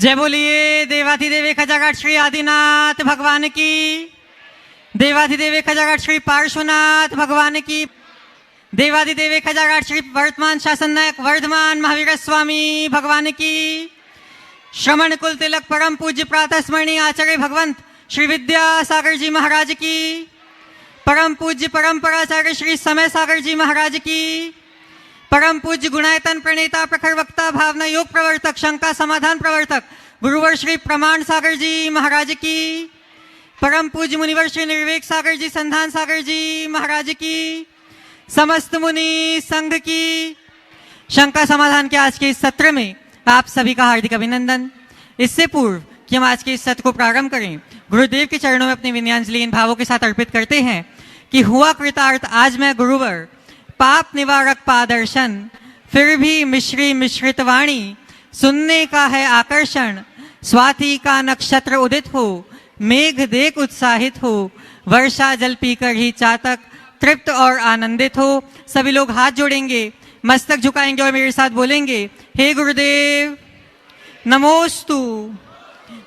जय बोलिए देवाधिदेव खजाघाट श्री आदिनाथ भगवान की, देवाधिदेव खजाघाट श्री पार्श्वनाथ भगवान की, देवाधिदेव खजाघाट श्री वर्तमान शासन नायक वर्धमान महावीर स्वामी भगवान की, श्रमण कुल तिलक परम पूज्य प्रातः स्मरणीय आचार्य भगवंत श्री विद्यासागर जी महाराज की, परम पूज्य परंपराचार्य श्री समय सागर जी महाराज की, परम पूज्य गुणायतन प्रणेता प्रखर वक्ता भावना योग प्रवर्तक शंका समाधान प्रवर्तक गुरुवर श्री प्रमाण सागर जी महाराज की, परम पूज्य मुनिवर श्री निर्वेक सागर जी संधान सागर जी महाराज की, समस्त मुनि संघ की। शंका समाधान के आज के इस सत्र में आप सभी का हार्दिक अभिनंदन। इससे पूर्व कि हम आज के इस सत्र को प्रारंभ करें, गुरुदेव के चरणों में अपनी विनयांजलि इन भावों के साथ अर्पित करते हैं कि हुआ कृतार्थ आज मैं गुरुवर, पाप निवारक पादर्शन, फिर भी मिश्री मिश्रित वाणी, सुनने का है आकर्षण, स्वाति का नक्षत्र उदित हो, मेघ देख उत्साहित हो, वर्षा जल पीकर ही चातक तृप्त और आनंदित हो। सभी लोग हाथ जोड़ेंगे, मस्तक झुकाएंगे और मेरे साथ बोलेंगे, हे गुरुदेव नमोस्तु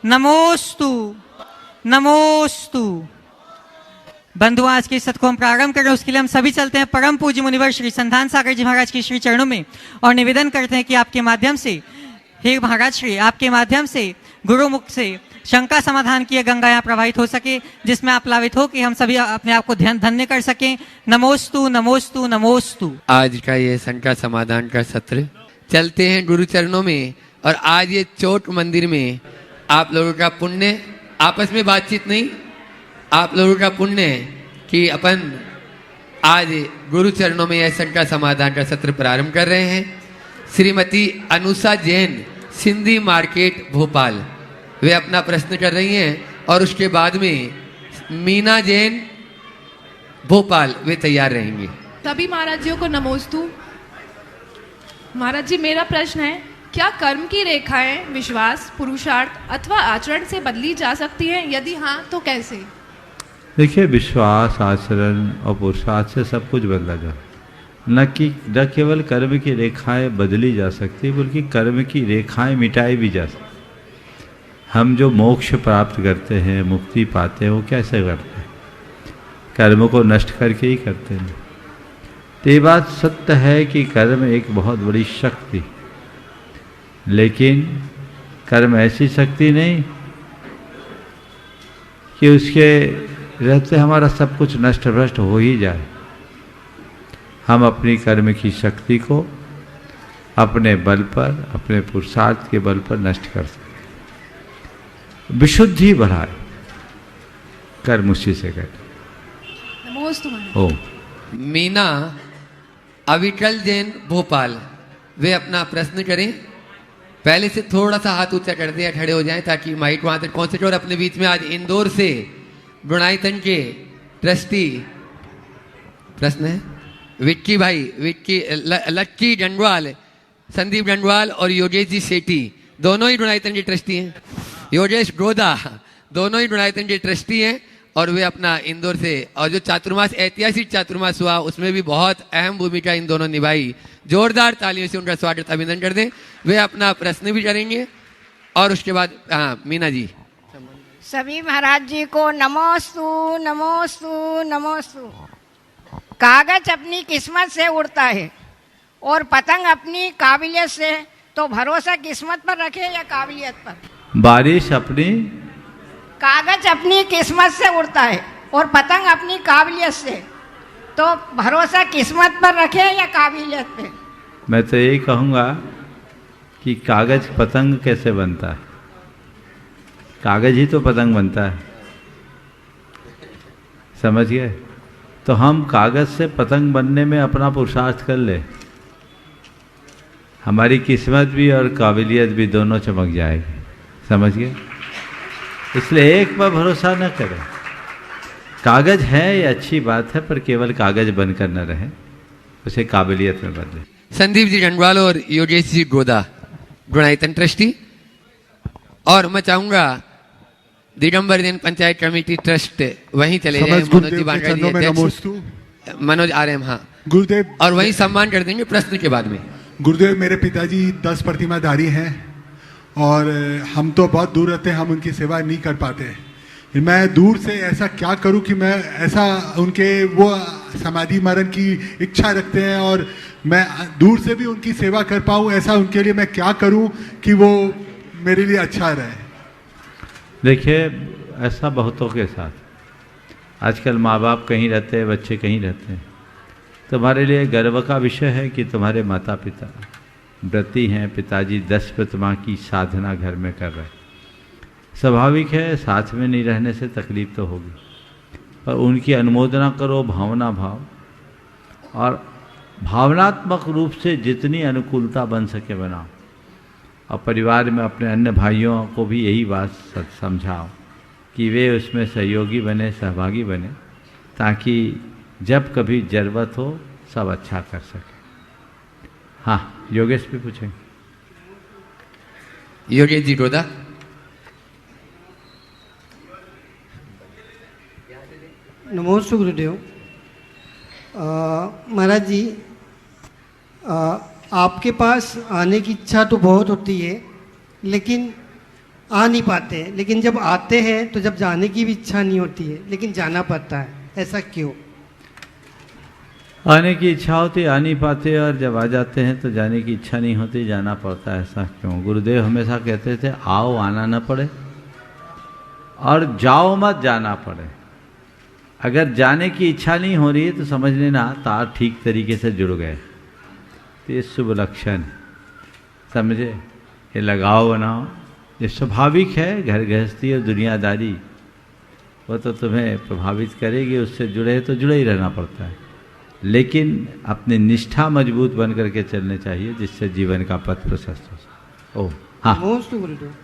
नमोस्तु नमोस्तु। बंधुओं, आज के सत्र को हम प्रारंभ करें उसके लिए हम सभी चलते हैं परम पूज्य मुनिवर श्री संधान सागर जी महाराज के श्री चरणों में और निवेदन करते हैं कि आपके माध्यम से, हे महाराज श्री, आपके माध्यम से गुरुमुख से शंका समाधान की गंगा यहाँ प्रवाहित हो सके, जिसमें आप लावित हो कि हम सभी अपने आप को धन्य कर सकें। नमोस्तु नमोस्तु नमोस्तु। आज का ये शंका समाधान का सत्र चलते हैं गुरु चरणों में। और आज ये चोट मंदिर में आप लोगों का पुण्य, आपस में बातचीत नहीं, आप लोगों का पुण्य है कि अपन आज गुरु चरणों में यह शंका समाधान का सत्र प्रारंभ कर रहे हैं। श्रीमती अनुषा जैन, सिंधी मार्केट भोपाल, वे अपना प्रश्न कर रही हैं और उसके बाद में मीना जैन भोपाल, वे तैयार रहेंगे। सभी महाराज जियों को नमोस्तु। महाराज जी, मेरा प्रश्न है, क्या कर्म की रेखाएं विश्वास, पुरुषार्थ अथवा आचरण से बदली जा सकती हैं? यदि हाँ तो कैसे? देखिए, विश्वास, आचरण और पुरुषार्थ से सब कुछ बदला जा, न केवल कर्म की रेखाएं बदली जा सकती, बल्कि कर्म की रेखाएं मिटाई भी जा सकती। हम जो मोक्ष प्राप्त करते हैं, मुक्ति पाते हैं, वो कैसे करते हैं? कर्म को नष्ट करके ही करते हैं। तो ये बात सत्य है कि कर्म एक बहुत बड़ी शक्ति, लेकिन कर्म ऐसी शक्ति नहीं कि उसके रहते हमारा सब कुछ नष्ट भ्रष्ट हो ही जाए। हम अपनी कर्म की शक्ति को अपने बल पर, अपने पुरुषार्थ के बल पर नष्ट कर सकते। विशुद्धि बढ़ाए, कर्म उसी से करें। नमोस्तु। ओम। मीना अविकल जैन भोपाल, वे अपना प्रश्न करें। पहले से थोड़ा सा हाथ ऊंचा कर दिया, खड़े हो जाएं ताकि माइक वहां तक पहुंचे। और अपने बीच में आज इंदौर से गुणायतन के ट्रस्टी, प्रश्न है विक्की भाई, लक्की डंडवाल, संदीप डंडवाल और योगेश जी सेठी, दोनों ही गुणायतन के ट्रस्टी हैं। योगेश गोदा, दोनों ही गुणायतन के ट्रस्टी हैं और वे अपना इंदौर से, और जो चातुर्मास, ऐतिहासिक चातुर्मास हुआ, उसमें भी बहुत अहम भूमिका इन दोनों निभाई। जोरदार तालियों से उनका स्वागत अभिनंदन कर दें। वे अपना प्रश्न भी करेंगे और उसके बाद मीना जी। सभी महाराज जी को नमोस्तु नमोस्तु नमोस्तु। कागज अपनी किस्मत से उड़ता है और पतंग अपनी काबिलियत से, तो भरोसा किस्मत पर रखे या काबिलियत पर? बारिश अपनी, कागज अपनी किस्मत से उड़ता है और पतंग अपनी काबिलियत से, तो भरोसा किस्मत पर रखे या काबिलियत पे? मैं तो यही कहूँगा कि कागज पतंग कैसे बनता है? कागज ही तो पतंग बनता है, समझ गए? तो हम कागज से पतंग बनने में अपना पुरुषार्थ कर ले, हमारी किस्मत भी और काबिलियत भी दोनों चमक जाएगी, समझ गए? इसलिए एक पर भरोसा न करें। कागज है ये अच्छी बात है, पर केवल कागज बनकर न रहे, उसे काबिलियत में बदले। संदीप जी डंडवाल और योगेश जी गोदा, गुणायतन ट्रस्टी। और मैं चाहूंगा दिगंबर जैन पंचायत कमेटी ट्रस्ट वहीं चले जाए, मनोज जी बांड्रा जी अध्यक्ष, मनोज आरएम, हाँ गुरुदेव, और वहीं सम्मान कर देंगे प्रश्न के बाद में। गुरुदेव, मेरे पिताजी 10 प्रतिमाधारी हैं और हम तो बहुत दूर रहते हैं, हम उनकी सेवा नहीं कर पाते। मैं दूर से ऐसा क्या करूं कि मैं ऐसा उनके वो समाधि मरण की इच्छा रखते हैं और मैं दूर से भी उनकी सेवा कर पाऊं, ऐसा उनके लिए मैं क्या करूं कि वो मेरे लिए अच्छा रहे। देखिए, ऐसा बहुतों के साथ आजकल माँ बाप कहीं रहते हैं, बच्चे कहीं रहते हैं। तुम्हारे लिए गर्व का विषय है कि तुम्हारे माता पिता व्रती हैं, पिताजी 10 प्रतिमा की साधना घर में कर रहे हैं। स्वाभाविक है, साथ में नहीं रहने से तकलीफ तो होगी, पर उनकी अनुमोदना करो, भावना भाव, और भावनात्मक रूप से जितनी अनुकूलता बन सके बनाओ। और परिवार में अपने अन्य भाइयों को भी यही बात समझाओ कि वे उसमें सहयोगी बने, सहभागी बने, ताकि जब कभी ज़रूरत हो सब अच्छा कर सके। हाँ, योगेश भी पूछेंगे। योगेश जी गोदा। नमोस्तु गुरुदेव। महाराज जी, आपके पास आने की इच्छा तो बहुत होती है, लेकिन आ नहीं पाते हैं। लेकिन जब आते हैं तो जब जाने की भी इच्छा नहीं होती है, लेकिन जाना पड़ता है। ऐसा क्यों? आने की इच्छा होती, आ नहीं पाते, और जब आ जाते हैं तो जाने की इच्छा नहीं होती, जाना पड़ता है। ऐसा क्यों? गुरुदेव हमेशा कहते थे, आओ आना न पड़े और जाओ मत जाना पड़े। अगर जाने की इच्छा नहीं हो रही है तो समझ लेना तार ठीक तरीके से जुड़ गए, तो ये शुभ लक्षण है। समझे? ये लगाव बनाओ, ये स्वाभाविक है। घर गृहस्थी और दुनियादारी वो तो तुम्हें प्रभावित करेगी, उससे जुड़े तो जुड़े ही रहना पड़ता है, लेकिन अपनी निष्ठा मजबूत बन करके चलने चाहिए, जिससे जीवन का पथ प्रशस्त हो। ओह हाँ, नमोस्तु गुरुदेव।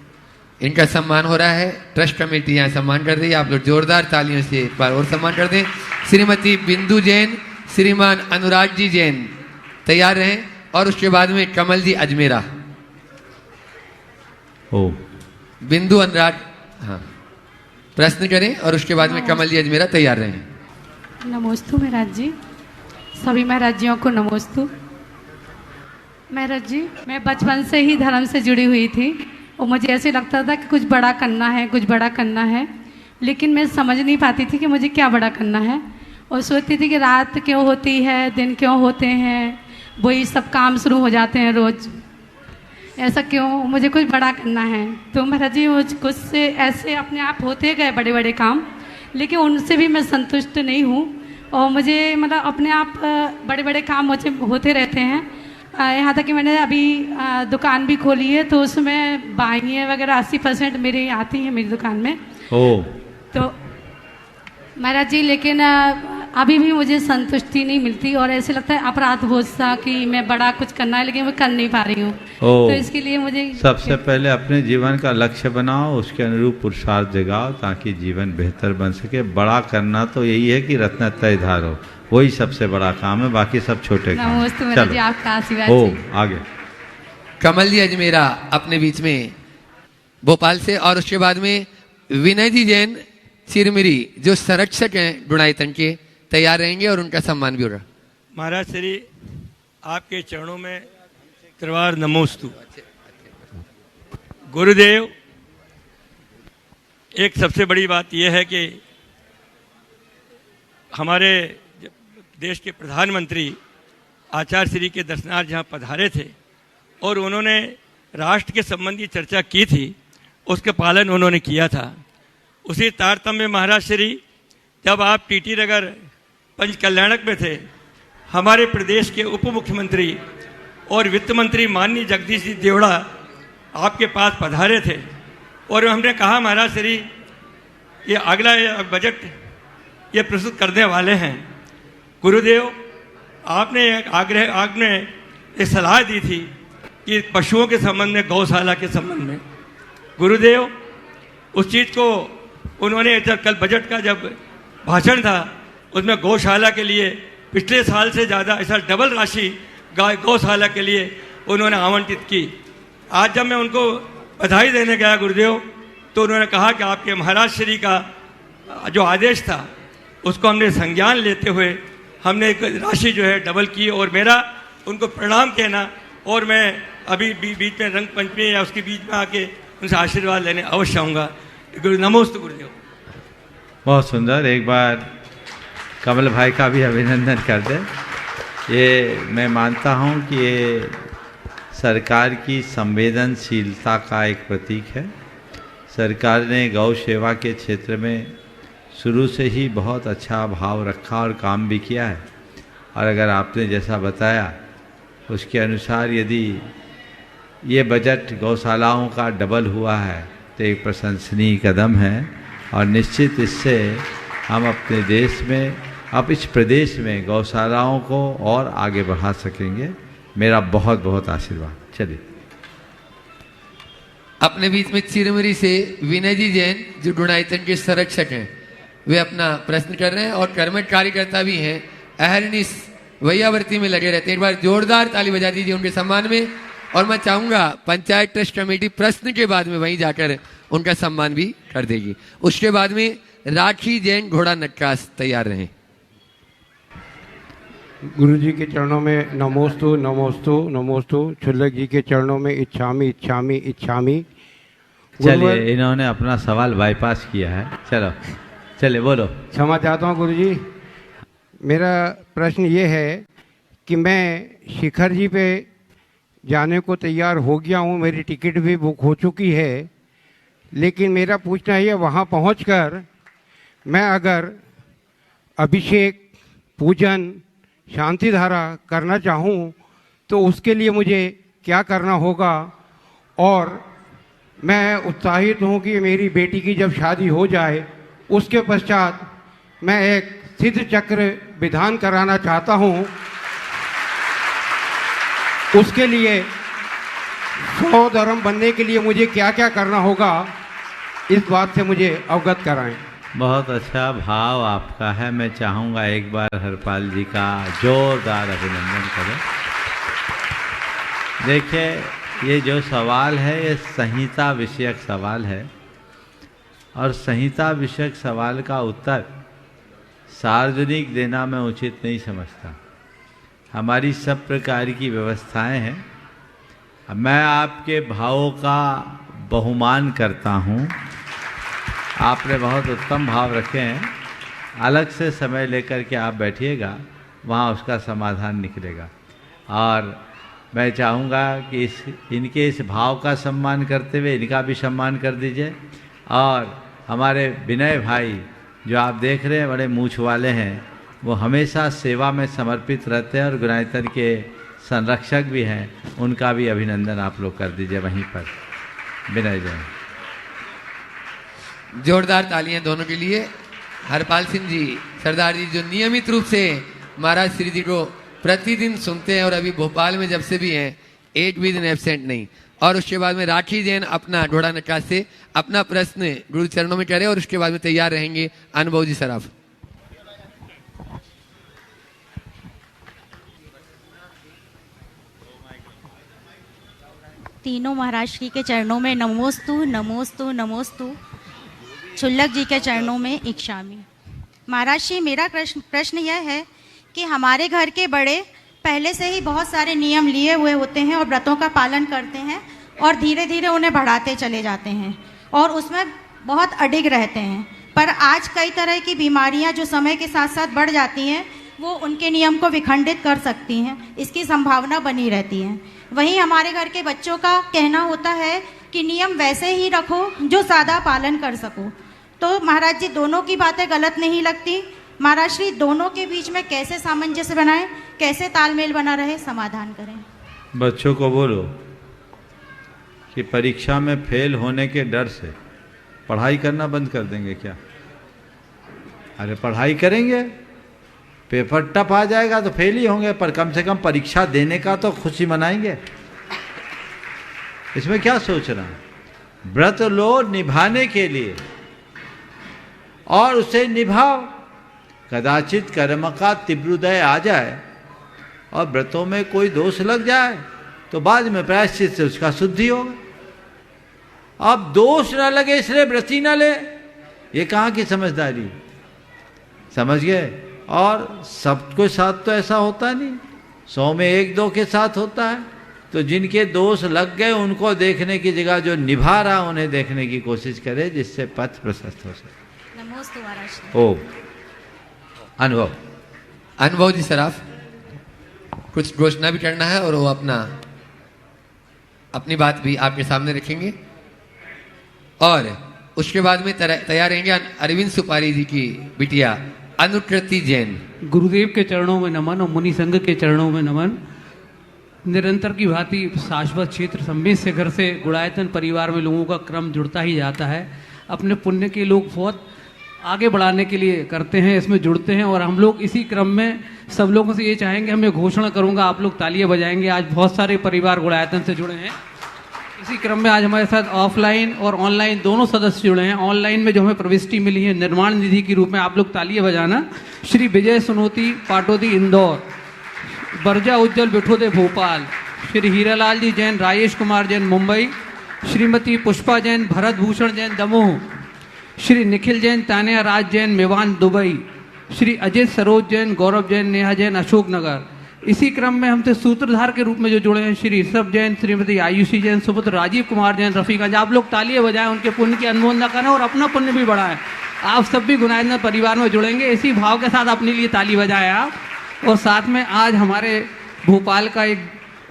इनका सम्मान हो रहा है, ट्रस्ट कमेटी यहाँ सम्मान कर रही है। आप लोग जोरदार तालियों से एक बार और सम्मान कर दें। श्रीमती बिंदु जैन, श्रीमान अनुराग जी जैन तैयार रहें, और उसके बाद में कमल जी अजमेरा। ओ बिंदु अनुराग, हाँ, प्रश्न करें, और उसके बाद में कमल जी अजमेरा तैयार रहें। नमोस्तु महाराज जी, सभी महाराज जियों को नमोस्तु। महाराज जी, मैं बचपन से ही धर्म से जुड़ी हुई थी और मुझे ऐसे लगता था कि कुछ बड़ा करना है, कुछ बड़ा करना है, लेकिन मैं समझ नहीं पाती थी कि मुझे क्या बड़ा करना है। और सोचती थी कि रात क्यों होती है, दिन क्यों होते हैं, वही सब काम शुरू हो जाते हैं रोज़, ऐसा क्यों, मुझे कुछ बड़ा करना है। तो महाराज जी, मुझ कुछ से ऐसे अपने आप होते गए बड़े बड़े काम, लेकिन उनसे भी मैं संतुष्ट नहीं हूँ। और मुझे मतलब अपने आप बड़े बड़े काम मुझे होते रहते हैं। यहाँ तक कि मैंने अभी दुकान भी खोली है, तो उसमें बाइयाँ वगैरह 80% मेरी आती हैं मेरी दुकान में। तो महाराज जी, लेकिन अभी भी मुझे संतुष्टि नहीं मिलती और ऐसे लगता है अपराध बोध सा कि मैं बड़ा कुछ करना है, लेकिन मैं कर नहीं पा रही हूँ। तो इसके लिए मुझे सबसे पहले अपने जीवन का लक्ष्य बनाओ, उसके अनुरूप पुरुषार्थ जगाओ, ताकि जीवन बेहतर बन सके। बड़ा करना तो यही है कि रत्नत्रय धारो, वही सबसे बड़ा काम है, बाकी सब छोटे काम हैं। चलो, आपका आशीर्वाद। आगे कमल जी अजमेरा अपने बीच में भोपाल से, और उसके बाद में विनय जी जैन चिरमिरी, जो संरक्षक हैं गुणायतन के, तैयार रहेंगे और उनका सम्मान भी होगा। महाराज श्री, आपके चरणों में त्रिवार नमोस्तु। गुरुदेव, एक सबसे बड़ी बात यह है कि हमारे देश के प्रधानमंत्री आचार्य श्री के दर्शनार्थ जहाँ पधारे थे और उन्होंने राष्ट्र के संबंधी चर्चा की थी, उसका पालन उन्होंने किया था। उसी तारतम्य में महाराज श्री, जब आप टीटी नगर पंचकल्याणक में थे, हमारे प्रदेश के उप मुख्यमंत्री और वित्त मंत्री माननीय जगदीश जी देवड़ा आपके पास पधारे थे और हमने कहा, महाराज श्री, ये अगला बजट ये प्रस्तुत करने वाले हैं। गुरुदेव, आपने एक सलाह दी थी कि पशुओं के संबंध में, गौशाला के संबंध में, गुरुदेव उस चीज़ को उन्होंने कल बजट का जब भाषण था उसमें गौशाला के लिए पिछले साल से ज़्यादा ऐसा डबल राशि गौशाला के लिए उन्होंने आवंटित की। आज जब मैं उनको बधाई देने गया गुरुदेव, तो उन्होंने कहा कि आपके महाराज श्री का जो आदेश था उसको हमने संज्ञान लेते हुए हमने एक राशि जो है डबल की, और मेरा उनको प्रणाम कहना और मैं अभी बीच में रंग पंचमी या उसके बीच में आके उनसे आशीर्वाद लेने अवश्य आऊँगा। गुरु नमोस्तु गुरुदेव। बहुत सुंदर, एक बार कमल भाई का भी अभिनंदन कर दे। ये मैं मानता हूँ कि ये सरकार की संवेदनशीलता का एक प्रतीक है। सरकार ने गौ सेवा के क्षेत्र में शुरू से ही बहुत अच्छा भाव रखा और काम भी किया है। और अगर आपने जैसा बताया उसके अनुसार यदि ये बजट गौशालाओं का डबल हुआ है तो एक प्रशंसनीय कदम है और निश्चित इससे हम अपने देश में, अब इस प्रदेश में गौशालाओं को और आगे बढ़ा सकेंगे। मेरा बहुत बहुत आशीर्वाद। चलिए अपने बीच में चिरमरी से विनय जी जैन जो गुणायतन के संरक्षक हैं, वे अपना प्रश्न कर रहे हैं और कर्मठ कार्यकर्ता भी हैं, अहरनिश वैयावर्ती में लगे रहते हैं। एक बार जोरदार ताली बजा दीजिए उनके सम्मान में। और मैं चाहूंगा पंचायत ट्रस्ट कमेटी प्रश्न के बाद में वहीं जाकर उनका सम्मान भी कर देगी। उसके बाद में राखी जैन घोड़ा नक्काश तैयार रहें। गुरु जी के चरणों में नमोस्तु नमोस्तु नमोस्तु। छुल्लक जी के चरणों में इच्छामी इच्छामी इच्छामी। चलिए, इन्होंने अपना सवाल बाईपास किया है। चलो चलिए बोलो। क्षमा चाहता हूँ गुरु जी। मेरा प्रश्न ये है कि मैं शिखर जी पे जाने को तैयार हो गया हूँ, मेरी टिकट भी बुक हो चुकी है, लेकिन मेरा पूछना ये, वहाँ पहुँचकर मैं अगर अभिषेक, पूजन, शांति धारा करना चाहूँ तो उसके लिए मुझे क्या करना होगा? और मैं उत्साहित हूँ कि मेरी बेटी की जब शादी हो जाए उसके पश्चात मैं एक सिद्ध चक्र विधान कराना चाहता हूँ। उसके लिए 100 धर्म बनने के लिए मुझे क्या क्या करना होगा, इस बात से मुझे अवगत कराएं। बहुत अच्छा भाव आपका है। मैं चाहूँगा एक बार हरपाल जी का जोरदार अभिनंदन करें। देखिए, ये जो सवाल है ये संहिता विषयक सवाल है और संहिता विषयक सवाल का उत्तर सार्वजनिक देना मैं उचित नहीं समझता। हमारी सब प्रकार की व्यवस्थाएं हैं। मैं आपके भावों का बहुमान करता हूँ। आपने बहुत उत्तम भाव रखे हैं। अलग से समय लेकर के आप बैठिएगा, वहाँ उसका समाधान निकलेगा। और मैं चाहूँगा कि इनके इस भाव का सम्मान करते हुए इनका भी सम्मान कर दीजिए। और हमारे विनय भाई जो आप देख रहे हैं बड़े मूछ वाले हैं, वो हमेशा सेवा में समर्पित रहते हैं और गुणायतन के संरक्षक भी हैं, उनका भी अभिनंदन आप लोग कर दीजिए वहीं पर। विनय जय। जोरदार तालियां दोनों के लिए। हरपाल सिंह जी, सरदार जी जो नियमित रूप से महाराज श्री जी को प्रतिदिन सुनते हैं और अभी भोपाल में जब से भी हैं, एक भी दिन एब्सेंट नहीं। और उसके बाद में राखी जैन अपना घोड़ा नक्काश से अपना प्रश्न गुरु चरणों में करे और उसके बाद में तैयार रहेंगे अनुभव जी सराफ। तीनों महाराज श्री के चरणों में नमोस्तु नमोस्तु नमोस्तु। छुल्लक जी के चरणों में इच्छामी। महाराज श्री, मेरा प्रश्न यह है कि हमारे घर के बड़े पहले से ही बहुत सारे नियम लिए हुए होते हैं और व्रतों का पालन करते हैं और धीरे धीरे उन्हें बढ़ाते चले जाते हैं और उसमें बहुत अडिग रहते हैं। पर आज कई तरह की बीमारियां जो समय के साथ साथ बढ़ जाती हैं, वो उनके नियम को विखंडित कर सकती हैं, इसकी संभावना बनी रहती है। वहीं हमारे घर के बच्चों का कहना होता है कि नियम वैसे ही रखो जो सादा पालन कर सको। तो महाराज जी, दोनों की बातें गलत नहीं लगती? महाराज श्री, दोनों के बीच में कैसे सामंजस्य बनाएं, कैसे तालमेल बना रहे, समाधान करें? बच्चों को बोलो कि परीक्षा में फेल होने के डर से पढ़ाई करना बंद कर देंगे क्या? अरे पढ़ाई करेंगे, पेपर टफ आ जाएगा तो फेल ही होंगे, पर कम से कम परीक्षा देने का तो खुशी मनाएंगे। इसमें क्या सोचना? व्रत लो निभाने के लिए और उसे निभाओ। कदाचित कर्म का तीव्रोदय आ जाए और व्रतों में कोई दोष लग जाए तो बाद में प्रायश्चित से उसका शुद्धि होगा। अब दोष न लगे इसलिए व्रती न ले, ये कहाँ की समझदारी? समझ गए? और सबके साथ तो ऐसा होता नहीं, 100 में 1-2 के साथ होता है। तो जिनके दोष लग गए उनको देखने की जगह जो निभा रहा उन्हें देखने की कोशिश करे, जिससे पथ प्रशस्त हो सके। नमोस्तु महाराज। ओ अनुभव अनुभव जी सराफ कुछ घोषणा भी करना है और वो अपनी बात भी आपके सामने रखेंगे और उसके बाद में तैयार रहेंगे अरविंद सुपारी जी की बिटिया अनुकृति जैन। गुरुदेव के चरणों में नमन और मुनि संघ के चरणों में नमन। निरंतर की भांति शाश्वत क्षेत्र सम्मित से घर से गुणायतन परिवार में लोगों का क्रम जुड़ता ही जाता है। अपने पुण्य के लोग बहुत आगे बढ़ाने के लिए करते हैं, इसमें जुड़ते हैं और हम लोग इसी क्रम में सब लोगों से ये चाहेंगे, हम ये घोषणा करूंगा, आप लोग तालियां बजाएंगे। आज बहुत सारे परिवार गुणायतन से जुड़े हैं। इसी क्रम में आज हमारे साथ ऑफलाइन और ऑनलाइन दोनों सदस्य जुड़े हैं। ऑनलाइन में जो हमें प्रविष्टि मिली है निर्माण निधि के रूप में, आप लोग तालियां बजाना। श्री विजय सुनोती पाटोदी इंदौर, बरजा उज्जवल बिठोदे भोपाल, श्री हीरालाल जी जैन राजेश कुमार जैन मुंबई, श्रीमती पुष्पा जैन भरत भूषण जैन दमोह, श्री निखिल जैन तानिया राज जैन मेवान दुबई, श्री अजित सरोज जैन गौरव जैन नेहा जैन अशोकनगर। इसी क्रम में हमसे सूत्रधार के रूप में जो जुड़े हैं श्री ऋषभ जैन, श्रीमती आयुषी जैन, सुपुत्र राजीव कुमार जैन रफीगंज। आप लोग तालियां बजाएं, उनके पुण्य की अनुमोदना करें और अपना पुण्य भी बढ़ाएं। आप सब भी गुणायतन परिवार में जुड़ेंगे, इसी भाव के साथ अपने लिए ताली बजाएं आप। और साथ में आज हमारे भोपाल का एक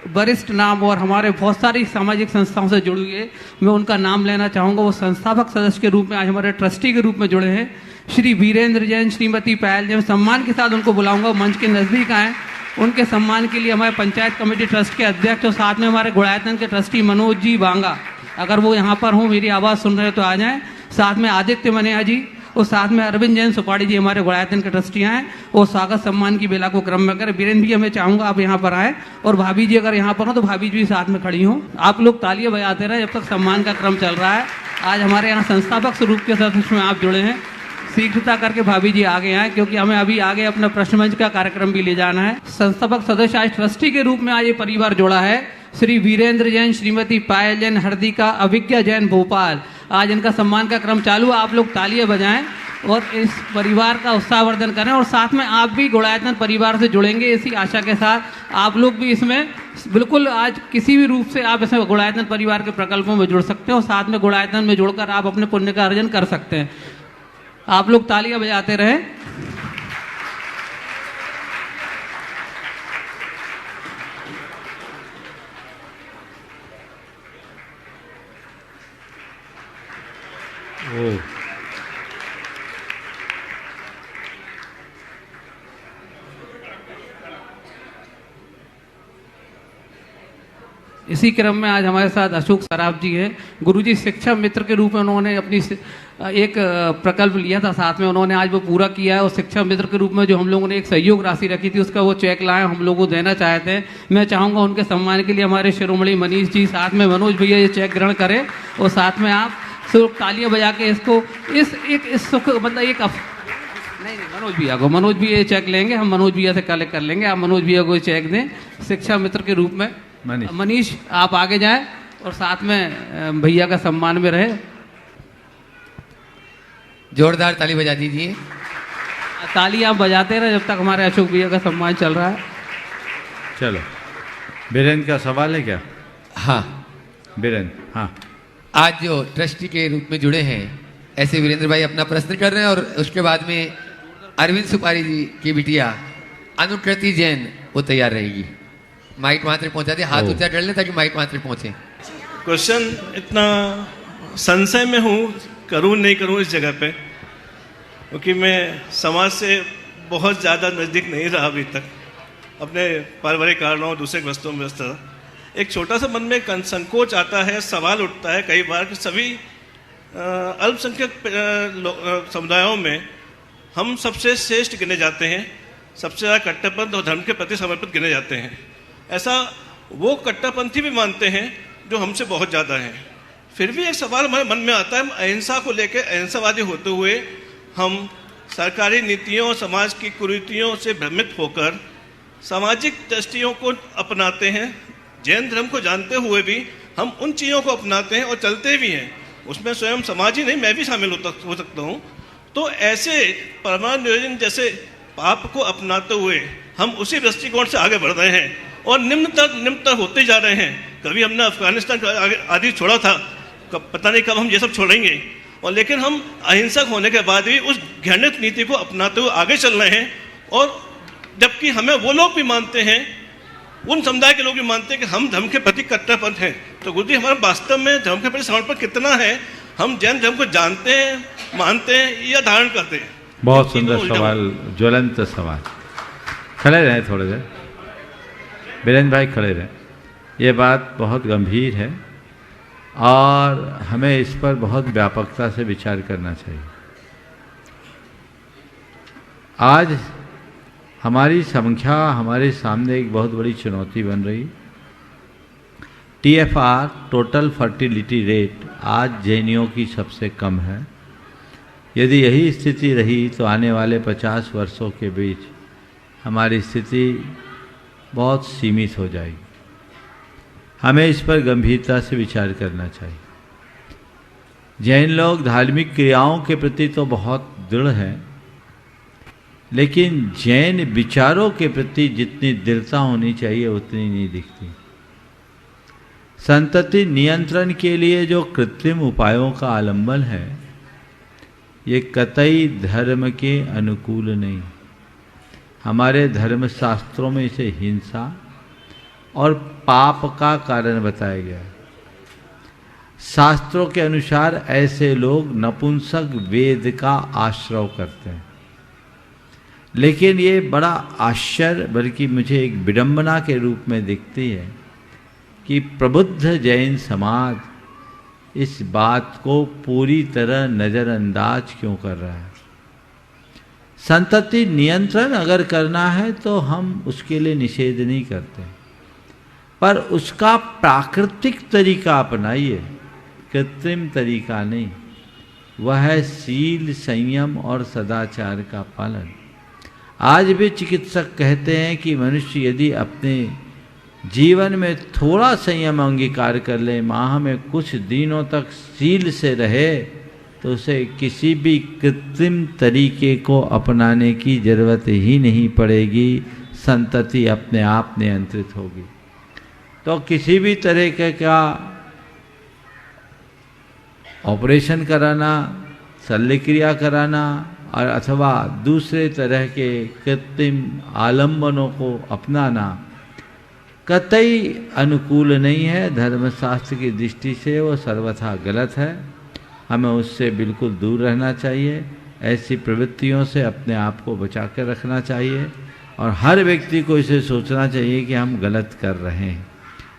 वरिष्ठ नाम और हमारे बहुत सारी सामाजिक संस्थाओं से जुड़े हुए, मैं उनका नाम लेना चाहूँगा। वो संस्थापक सदस्य के रूप में आज हमारे ट्रस्टी के रूप में जुड़े हैं श्री वीरेंद्र जैन, श्रीमती पायल जैन। सम्मान के साथ उनको बुलाऊंगा, मंच के नज़दीक आएँ। उनके सम्मान के लिए हमारे पंचायत कमेटी ट्रस्ट के अध्यक्ष और साथ में हमारे गुणायतन के ट्रस्टी मनोज जी बांगा, अगर वो यहाँ पर हों, मेरी आवाज़ सुन रहे हो तो आ जाएं। साथ में आदित्य मनेहा जी और साथ में अरविंद जैन सुपाड़ी जी हमारे गुणायतन के ट्रस्टी हैं। और स्वागत सम्मान की बेला को क्रम में करें। वीरेंद्र जी, हमें चाहूँगा आप यहाँ पर आएँ और भाभी जी अगर यहाँ पर हो तो भाभी जी भी साथ में खड़ी हों। आप लोग तालियां बजाते रहे जब तक सम्मान का क्रम चल रहा है। आज हमारे यहाँ संस्थापक स्वरूप के सदस्य में आप जुड़े हैं। शीघ्रता करके भाभी जी आगे आए, क्योंकि हमें अभी आगे अपना प्रश्न मंच का कार्यक्रम भी ले जाना है। संस्थापक सदस्य आज ट्रस्टी के रूप में आज ये परिवार जुड़ा है श्री वीरेंद्र जैन, श्रीमती पायल जैन, हरदिका अभिज्ञा जैन भोपाल। आज इनका सम्मान का क्रम चालू है। आप लोग तालियां बजाएं और इस परिवार का उत्साहवर्धन करें और साथ में आप भी गुणायतन परिवार से जुड़ेंगे, इसी आशा के साथ आप लोग भी इसमें बिल्कुल आज किसी भी रूप से आप इसमें गुणायतन परिवार के प्रकल्पों में जुड़ सकते हैं और साथ में गुणायतन में जुड़कर आप अपने पुण्य का अर्जन कर सकते हैं। आप लोग तालियां बजाते रहें। ओ इसी क्रम में आज हमारे साथ अशोक सराफ जी हैं। गुरुजी शिक्षा मित्र के रूप में उन्होंने अपनी एक प्रकल्प लिया था, साथ में उन्होंने आज वो पूरा किया है। और शिक्षा मित्र के रूप में जो हम लोगों ने एक सहयोग राशि रखी थी उसका वो चेक लाए, हम लोगों को देना चाहते हैं। मैं चाहूँगा उनके सम्मान के लिए हमारे शिरोमणि मनीष जी, साथ में मनोज भैया ये चेक ग्रहण करें और साथ में आप सिर्फ तालियां बजा के इसको इस सुख मतलब एक नहीं मनोज भैया ये चेक लेंगे, हम मनोज भैया से कलेक्ट कर लेंगे। आप मनोज भैया को चेक दें शिक्षा मित्र के रूप में। मनीष आप आगे जाएं और साथ में भैया का सम्मान में रहे। जोरदार ताली बजा दीजिए। ताली आप बजाते रहे जब तक हमारे अशोक भैया का सम्मान चल रहा है। चलो, बीरेंद्र का सवाल है क्या? हाँ बीरेंद्र, हाँ। आज जो ट्रस्टी के रूप में जुड़े हैं ऐसे वीरेंद्र भाई अपना प्रश्न कर रहे हैं और उसके बाद में अरविंद सुपारी जी की बिटिया अनुकृति जैन वो तैयार रहेगी। माइक वहां तक पहुंचा दे, हाथ ऊंचा कर ले ताकि माइक वहां तक पहुंचे। क्वेश्चन इतना संशय में हूँ, करूँ नहीं करूँ इस जगह पे, क्योंकि मैं समाज से बहुत ज़्यादा नज़दीक नहीं रहा अभी तक, अपने पारिवारिक कारणों दूसरे वस्तुओं में व्यस्त था। एक छोटा सा मन में संकोच आता है, सवाल उठता है कई बार कि सभी अल्पसंख्यक समुदायों में हम सबसे श्रेष्ठ गिने जाते हैं, सबसे ज़्यादा कट्टरपंथ और धर्म के प्रति समर्पित गिने जाते हैं। ऐसा वो कट्टरपंथी भी मानते हैं जो हमसे बहुत ज़्यादा हैं। फिर भी एक सवाल हमारे मन में आता है, अहिंसा को लेकर अहिंसावादी होते हुए हम सरकारी नीतियों और समाज की कुरीतियों से भ्रमित होकर सामाजिक दृष्टियों को अपनाते हैं। जैन धर्म को जानते हुए भी हम उन चीज़ों को अपनाते हैं और चलते भी हैं, उसमें स्वयं समाज ही नहीं मैं भी शामिल हो सकता हूँ। तो ऐसे परमाणु नियोजन जैसे पाप को अपनाते हुए हम उसी दृष्टिकोण से आगे बढ़ रहे हैं और निम्नतर होते जा रहे हैं। कभी हमने अफगानिस्तान आदि छोड़ा था, पता नहीं कब हम ये सब छोड़ेंगे। और लेकिन हम अहिंसक होने के बाद भी उस घृणित नीति को अपनाते हुए आगे चल रहे हैं। और जबकि हमें वो लोग भी मानते हैं, उन समुदाय के लोग भी मानते हैं कि हम धर्म के प्रति कट्टरपंथ हैं। तो गुरु जी, हमारा वास्तव में धर्म के प्रति समर्पण कितना है? हम जैन धर्म को जानते हैं, मानते हैं या धारण करते हैं? बहुत सुंदर सवाल, ज्वलंत सवाल। खड़े रहें थोड़ी देर, बीरेंद्र भाई खड़े रहें। ये बात बहुत गंभीर है और हमें इस पर बहुत व्यापकता से विचार करना चाहिए। आज हमारी संख्या हमारे सामने एक बहुत बड़ी चुनौती बन रही। TFR टोटल फर्टिलिटी रेट आज जैनियों की सबसे कम है। यदि यही स्थिति रही तो आने वाले 50 वर्षों के बीच हमारी स्थिति बहुत सीमित हो जाएगी। हमें इस पर गंभीरता से विचार करना चाहिए। जैन लोग धार्मिक क्रियाओं के प्रति तो बहुत दृढ़ हैं, लेकिन जैन विचारों के प्रति जितनी दृढ़ता होनी चाहिए उतनी नहीं दिखती। संतति नियंत्रण के लिए जो कृत्रिम उपायों का आलंबन है, ये कतई धर्म के अनुकूल नहीं। हमारे धर्मशास्त्रों में इसे हिंसा और पाप का कारण बताया गया है। शास्त्रों के अनुसार ऐसे लोग नपुंसक वेद का आश्रय करते हैं। लेकिन ये बड़ा आश्चर्य, बल्कि मुझे एक विडंबना के रूप में दिखती है कि प्रबुद्ध जैन समाज इस बात को पूरी तरह नज़रअंदाज क्यों कर रहा है। संतति नियंत्रण अगर करना है तो हम उसके लिए निषेध नहीं करते, पर उसका प्राकृतिक तरीका अपनाइए, कृत्रिम तरीका नहीं। वह है शील, संयम और सदाचार का पालन। आज भी चिकित्सक कहते हैं कि मनुष्य यदि अपने जीवन में थोड़ा संयम अंगीकार कर ले, माह में कुछ दिनों तक शील से रहे, तो उसे किसी भी कृत्रिम तरीके को अपनाने की जरूरत ही नहीं पड़ेगी। संतति अपने आप नियंत्रित होगी। तो किसी भी तरह का ऑपरेशन कराना, शल्यक्रिया कराना और अथवा दूसरे तरह के कृत्रिम आलंबनों को अपनाना कतई अनुकूल नहीं है। धर्मशास्त्र की दृष्टि से वो सर्वथा गलत है। हमें उससे बिल्कुल दूर रहना चाहिए। ऐसी प्रवृत्तियों से अपने आप को बचा कर रखना चाहिए और हर व्यक्ति को इसे सोचना चाहिए कि हम गलत कर रहे हैं।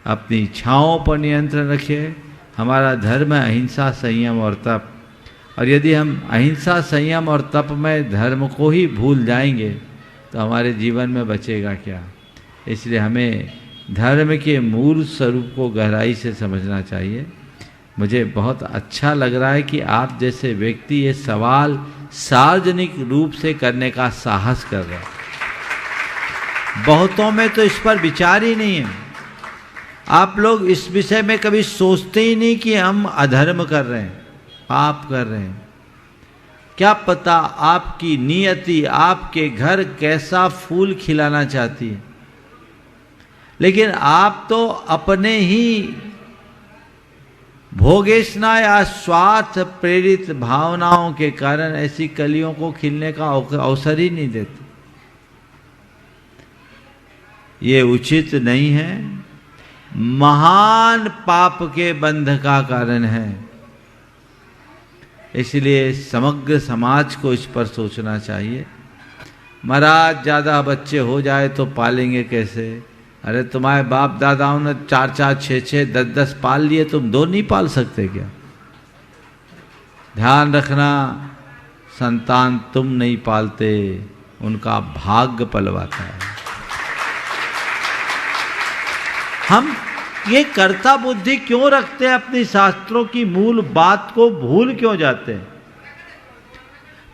अपनी इच्छाओं पर नियंत्रण रखिए। हमारा धर्म है अहिंसा, संयम और तप, और यदि हम अहिंसा, संयम और तप में धर्म को ही भूल जाएंगे तो हमारे जीवन में बचेगा क्या। इसलिए हमें धर्म के मूल स्वरूप को गहराई से समझना चाहिए। मुझे बहुत अच्छा लग रहा है कि आप जैसे व्यक्ति ये सवाल सार्वजनिक रूप से करने का साहस कर रहे हैं। बहुतों में तो इस पर विचार ही नहीं है। आप लोग इस विषय में कभी सोचते ही नहीं कि हम अधर्म कर रहे हैं, पाप कर रहे हैं। क्या पता आपकी नियति आपके घर कैसा फूल खिलाना चाहती है, लेकिन आप तो अपने ही भोगेशना या स्वार्थ प्रेरित भावनाओं के कारण ऐसी कलियों को खिलने का अवसर ही नहीं देते। ये उचित नहीं है, महान पाप के बंध का कारण है। इसलिए समग्र समाज को इस पर सोचना चाहिए। महाराज ज़्यादा बच्चे हो जाए तो पालेंगे कैसे? अरे तुम्हारे बाप दादाओं ने 4-4, 6-6, 10-10 पाल लिए, तुम 2 नहीं पाल सकते क्या? ध्यान रखना, संतान तुम नहीं पालते, उनका भाग्य पलवाता है। हम ये कर्ता बुद्धि क्यों रखते हैं? अपनी शास्त्रों की मूल बात को भूल क्यों जाते हैं?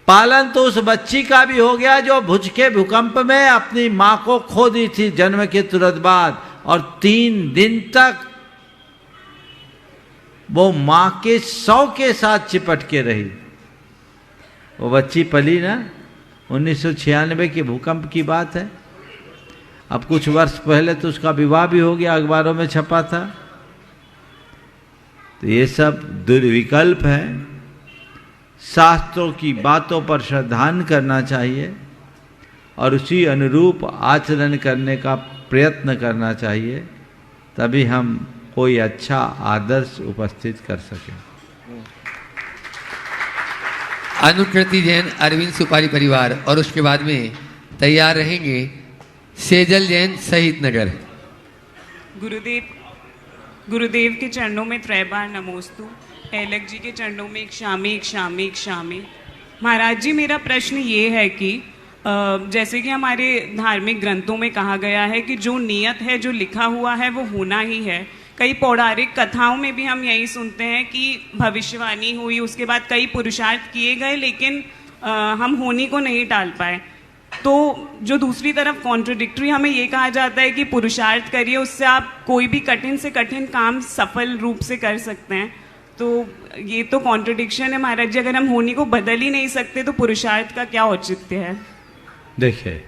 पालन तो उस बच्ची का भी हो गया जो भुज के भूकंप में अपनी मां को खो दी थी जन्म के तुरंत बाद, और 3 दिन तक वो मां के शव के साथ चिपट के रही। वो बच्ची पली ना, 1996 के भूकंप की बात है। अब कुछ वर्ष पहले तो उसका विवाह भी हो गया, अखबारों में छपा था। तो ये सब दुर्विकल्प है। शास्त्रों की बातों पर श्रद्धान करना चाहिए और उसी अनुरूप आचरण करने का प्रयत्न करना चाहिए, तभी हम कोई अच्छा आदर्श उपस्थित कर सकें। अनुकृति जैन अरविंद सुपारी परिवार, और उसके बाद में तैयार रहेंगे सेजल जैन शहीद नगर। गुरुदेव के चरणों में त्रय बार नमोस्तु। ऐलक जी के चरणों में एक शामी एक शामी एक शामी। महाराज जी, मेरा प्रश्न ये है कि जैसे कि हमारे धार्मिक ग्रंथों में कहा गया है कि जो नियत है, जो लिखा हुआ है, वो होना ही है। कई पौराणिक कथाओं में भी हम यही सुनते हैं कि भविष्यवाणी हुई, उसके बाद कई पुरुषार्थ किए गए, लेकिन हम होनी को नहीं टाल पाए। तो जो दूसरी तरफ कॉन्ट्रडिक्टरी हमें ये कहा जाता है कि पुरुषार्थ करिए, उससे आप कोई भी कठिन से कठिन काम सफल रूप से कर सकते हैं। तो ये तो कॉन्ट्रडिक्शन है महाराज जी। अगर हम होनी को बदल ही नहीं सकते तो पुरुषार्थ का क्या औचित्य है? देखिए,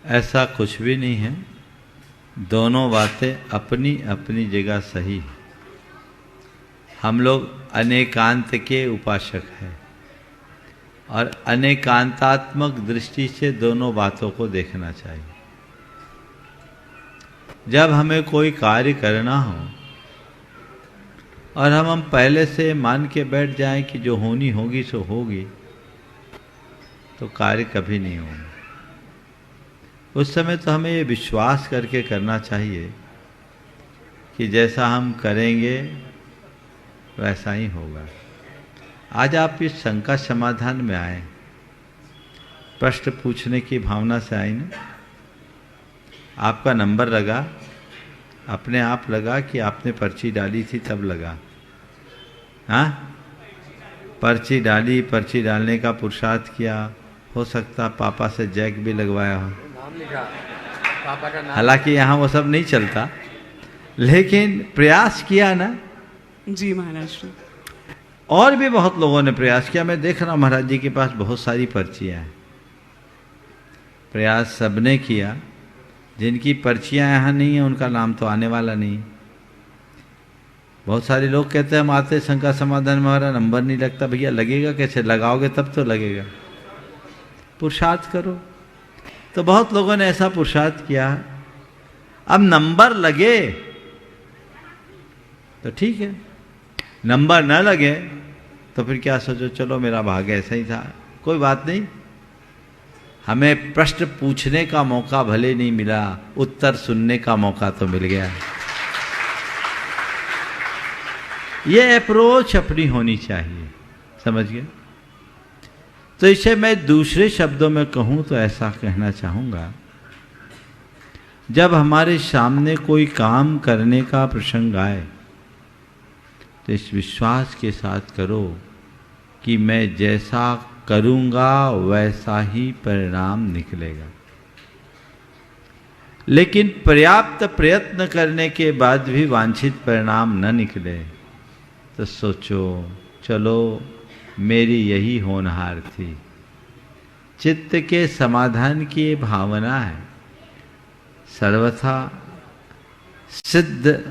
ऐसा कुछ भी नहीं है। दोनों बातें अपनी अपनी जगह सही है। हम लोग अनेकांत के उपासक हैं और अनेकांतात्मक दृष्टि से दोनों बातों को देखना चाहिए। जब हमें कोई कार्य करना हो और हम पहले से मान के बैठ जाएं कि जो होनी होगी सो होगी, तो कार्य कभी नहीं होगा। उस समय तो हमें ये विश्वास करके करना चाहिए कि जैसा हम करेंगे वैसा ही होगा। आज आप इस शंका समाधान में आए, प्रश्न पूछने की भावना से आए ना। आपका नंबर लगा, अपने आप लगा कि आपने पर्ची डाली थी तब लगा? हाँ, पर्ची डाली, पर्ची डालने का पुरुषार्थ किया, हो सकता पापा से जैक भी लगवाया हो। हालांकि यहाँ वो सब नहीं चलता, लेकिन प्रयास किया ना। जी महाराज। और भी बहुत लोगों ने प्रयास किया। मैं देख रहा हूँ महाराज जी के पास बहुत सारी पर्चियाँ हैं। प्रयास सबने किया। जिनकी पर्चियाँ यहाँ नहीं है उनका नाम तो आने वाला नहीं। बहुत सारे लोग कहते हैं हम आते शंका समाधान में हमारा नंबर नहीं लगता। भैया लगेगा कैसे? लगाओगे तब तो लगेगा। पुरुषार्थ करो। तो बहुत लोगों ने ऐसा पुरुषार्थ किया। अब नंबर लगे तो ठीक है, नंबर न लगे तो फिर क्या सोचो, चलो मेरा भाग्य ऐसा ही था, कोई बात नहीं। हमें प्रश्न पूछने का मौका भले नहीं मिला, उत्तर सुनने का मौका तो मिल गया। ये अप्रोच अपनी होनी चाहिए, समझ गए? तो इसे मैं दूसरे शब्दों में कहूं तो ऐसा कहना चाहूंगा, जब हमारे सामने कोई काम करने का प्रसंग आए तो इस विश्वास के साथ करो कि मैं जैसा करूंगा वैसा ही परिणाम निकलेगा। लेकिन पर्याप्त प्रयत्न करने के बाद भी वांछित परिणाम न निकले तो सोचो, चलो मेरी यही होनहार थी। चित्त के समाधान की भावना है, सर्वथा सिद्ध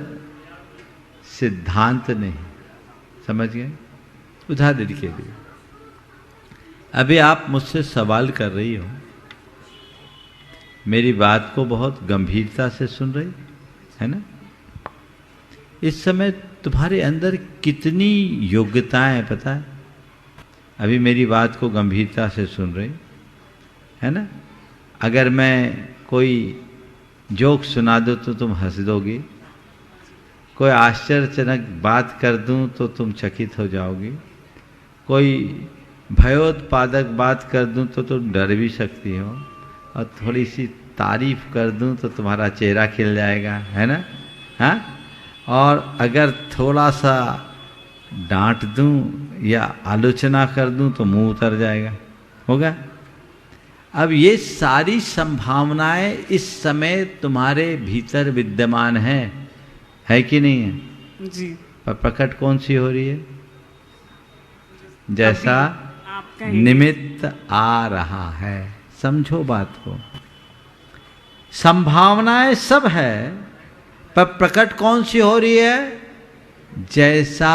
सिद्धांत नहीं। समझ गए? उदाहरण के लिए अभी आप मुझसे सवाल कर रही हो, मेरी बात को बहुत गंभीरता से सुन रही है ना? इस समय तुम्हारे अंदर कितनी योग्यताएं पता है? अभी मेरी बात को गंभीरता से सुन रही है ना? अगर मैं कोई जोक सुना दूं तो तुम हंस दोगी, कोई आश्चर्यजनक बात कर दूं तो तुम चकित हो जाओगी, कोई भयोत्पादक बात कर दूं तो तुम डर भी सकती हो, और थोड़ी सी तारीफ कर दूं तो तुम्हारा चेहरा खिल जाएगा, है ना? हाँ? और अगर थोड़ा सा डांट दूं या आलोचना कर दूं तो मुंह उतर जाएगा, होगा? अब ये सारी संभावनाएं इस समय तुम्हारे भीतर विद्यमान है कि नहीं है? जी। पर प्रकट कौन सी हो रही है? जैसा निमित्त आ रहा है। समझो बात को। संभावनाएं सब है, पर प्रकट कौन सी हो रही है? जैसा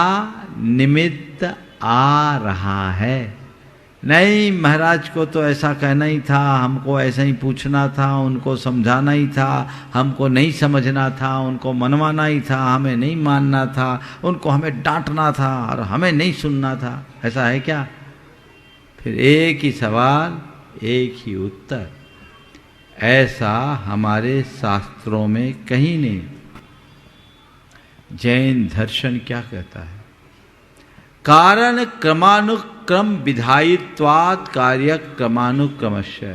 निमित्त आ रहा है। नहीं, महाराज को तो ऐसा कहना ही था, हमको ऐसा ही पूछना था, उनको समझाना ही था, हमको नहीं समझना था, उनको मनवाना ही था, हमें नहीं मानना था, उनको हमें डांटना था और हमें नहीं सुनना था। ऐसा है क्या? फिर एक ही सवाल, एक ही उत्तर। ऐसा हमारे शास्त्रों में कहीं नहीं। जैन दर्शन क्या कहता है? कारण क्रमानुक्रम विधायित्वात् कार्य क्रमानुक्रमस्य।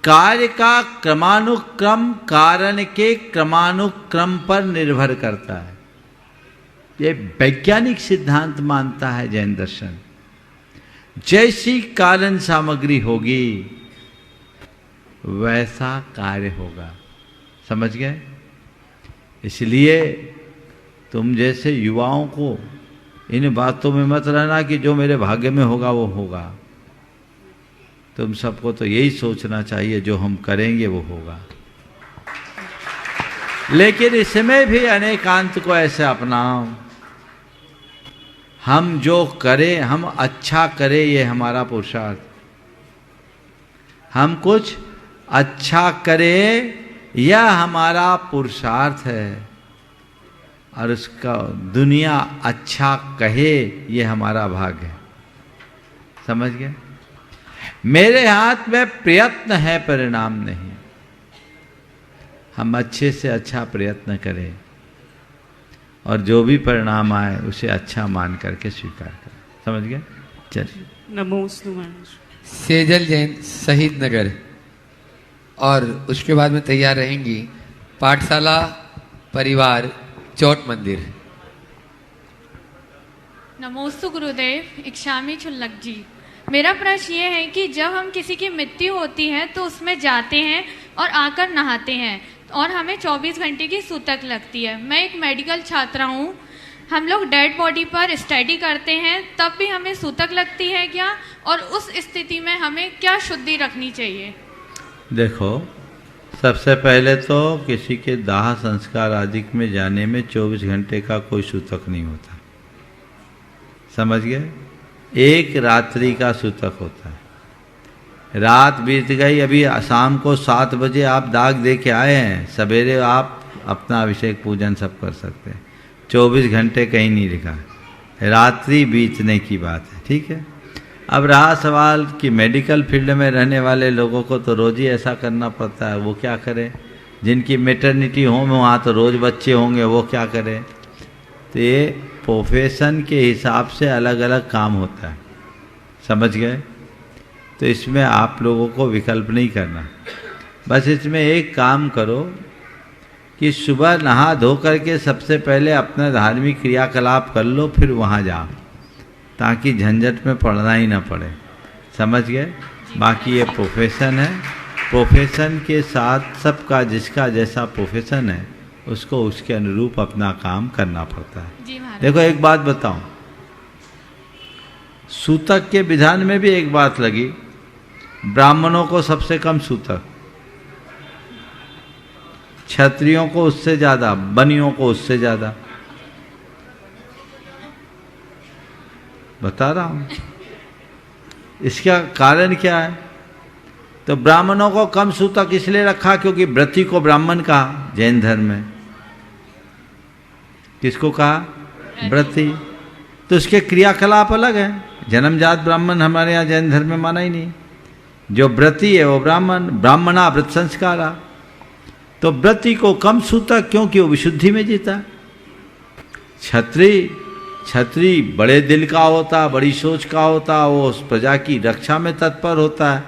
कार्य का क्रमानुक्रम कारण के क्रमानुक्रम पर निर्भर करता है। ये वैज्ञानिक सिद्धांत मानता है जैन दर्शन। जैसी कारण सामग्री होगी वैसा कार्य होगा। समझ गए? इसलिए तुम जैसे युवाओं को इन बातों में मत रहना कि जो मेरे भाग्य में होगा वो होगा। तुम सबको तो यही सोचना चाहिए जो हम करेंगे वो होगा। लेकिन इसमें भी अनेकांत को ऐसे अपनाओ। हम जो करें, हम अच्छा करें, ये हमारा पुरुषार्थ। हम कुछ अच्छा करें यह हमारा पुरुषार्थ है, और उसका दुनिया अच्छा कहे ये हमारा भाग्य है। समझ गए? मेरे हाथ में प्रयत्न है, परिणाम नहीं। हम अच्छे से अच्छा प्रयत्न करें और जो भी परिणाम आए उसे अच्छा मान करके स्वीकार करें। समझ गए? चलिए। नमोस्तु महाराज। सेजल जैन, शहीद नगर। और उसके बाद में तैयार रहेंगी पाठशाला परिवार चौट मंदिर। नमोस्तु गुरुदेव। इक्षामी छुल्लक जी, मेरा प्रश्न ये है कि जब हम किसी की मृत्यु होती है तो उसमें जाते हैं और आकर नहाते हैं और हमें 24 घंटे की सूतक लगती है। मैं एक मेडिकल छात्रा हूँ। हम लोग डेड बॉडी पर स्टडी करते हैं, तब भी हमें सूतक लगती है क्या? और उस स्थिति में हमें क्या शुद्धि रखनी चाहिए? देखो, सबसे पहले तो किसी के दाह संस्कार आदि में जाने में 24 घंटे का कोई सूतक नहीं होता। समझ गए? एक रात्रि का सूतक होता है। रात बीत गई, अभी शाम को 7 बजे आप दाग दे के आए हैं, सवेरे आप अपना अभिषेक पूजन सब कर सकते हैं। 24 घंटे कहीं नहीं लिखा, रात्रि बीतने की बात है। ठीक है? अब रहा सवाल कि मेडिकल फील्ड में रहने वाले लोगों को तो रोज ही ऐसा करना पड़ता है, वो क्या करें? जिनकी मैटरनिटी होम वहाँ तो रोज़ बच्चे होंगे, वो क्या करें? तो ये प्रोफेशन के हिसाब से अलग अलग काम होता है। समझ गए? तो इसमें आप लोगों को विकल्प नहीं करना। बस इसमें एक काम करो कि सुबह नहा धो करके सबसे पहले अपना धार्मिक क्रियाकलाप कर लो, फिर वहाँ जाओ, ताकि झंझट में पड़ना ही ना पड़े। समझ गए? बाकी ये प्रोफेशन है, प्रोफेशन के साथ सबका जिसका जैसा प्रोफेशन है उसको उसके अनुरूप अपना काम करना पड़ता है। देखो एक बात बताऊं, सूतक के विधान में भी एक बात लगी, ब्राह्मणों को सबसे कम सूतक, क्षत्रियों को उससे ज्यादा, बनियों को उससे ज्यादा। बता रहा हूं इसका कारण क्या है। तो ब्राह्मणों को कम सूतक इसलिए रखा क्योंकि व्रती को ब्राह्मण कहा जैन धर्म में। किसको कहा? व्रती। तो उसके क्रियाकलाप अलग है। जन्मजात ब्राह्मण हमारे यहाँ जैन धर्म में माना ही नहीं। जो व्रती है वो ब्राह्मण, ब्राह्मणा व्रत संस्कारा। तो व्रती को कम सूतक क्योंकि वो विशुद्धि में जीता। क्षत्रिय बड़े दिल का होता, बड़ी सोच का होता, वो उस प्रजा की रक्षा में तत्पर होता है,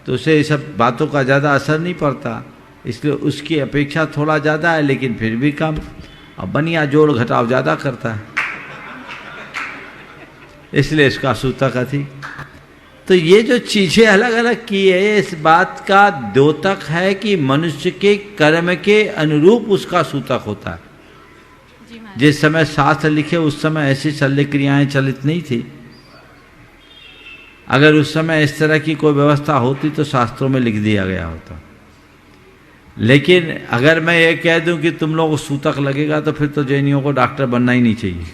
तो उसे ये सब बातों का ज़्यादा असर नहीं पड़ता, इसलिए उसकी अपेक्षा थोड़ा ज़्यादा है, लेकिन फिर भी कम। और बनिया जोड़ घटाव ज़्यादा करता है, इसलिए इसका सूतक अधिक। तो ये जो चीज़ें अलग अलग की है, इस बात का द्योतक है कि मनुष्य के कर्म के अनुरूप उसका सूतक होता है। जिस समय शास्त्र लिखे उस समय ऐसी शल्य क्रियाएं चलित नहीं थी। अगर उस समय इस तरह की कोई व्यवस्था होती तो शास्त्रों में लिख दिया गया होता। लेकिन अगर मैं ये कह दूं कि तुम लोगों को सूतक लगेगा तो फिर तो जैनियों को डॉक्टर बनना ही नहीं चाहिए,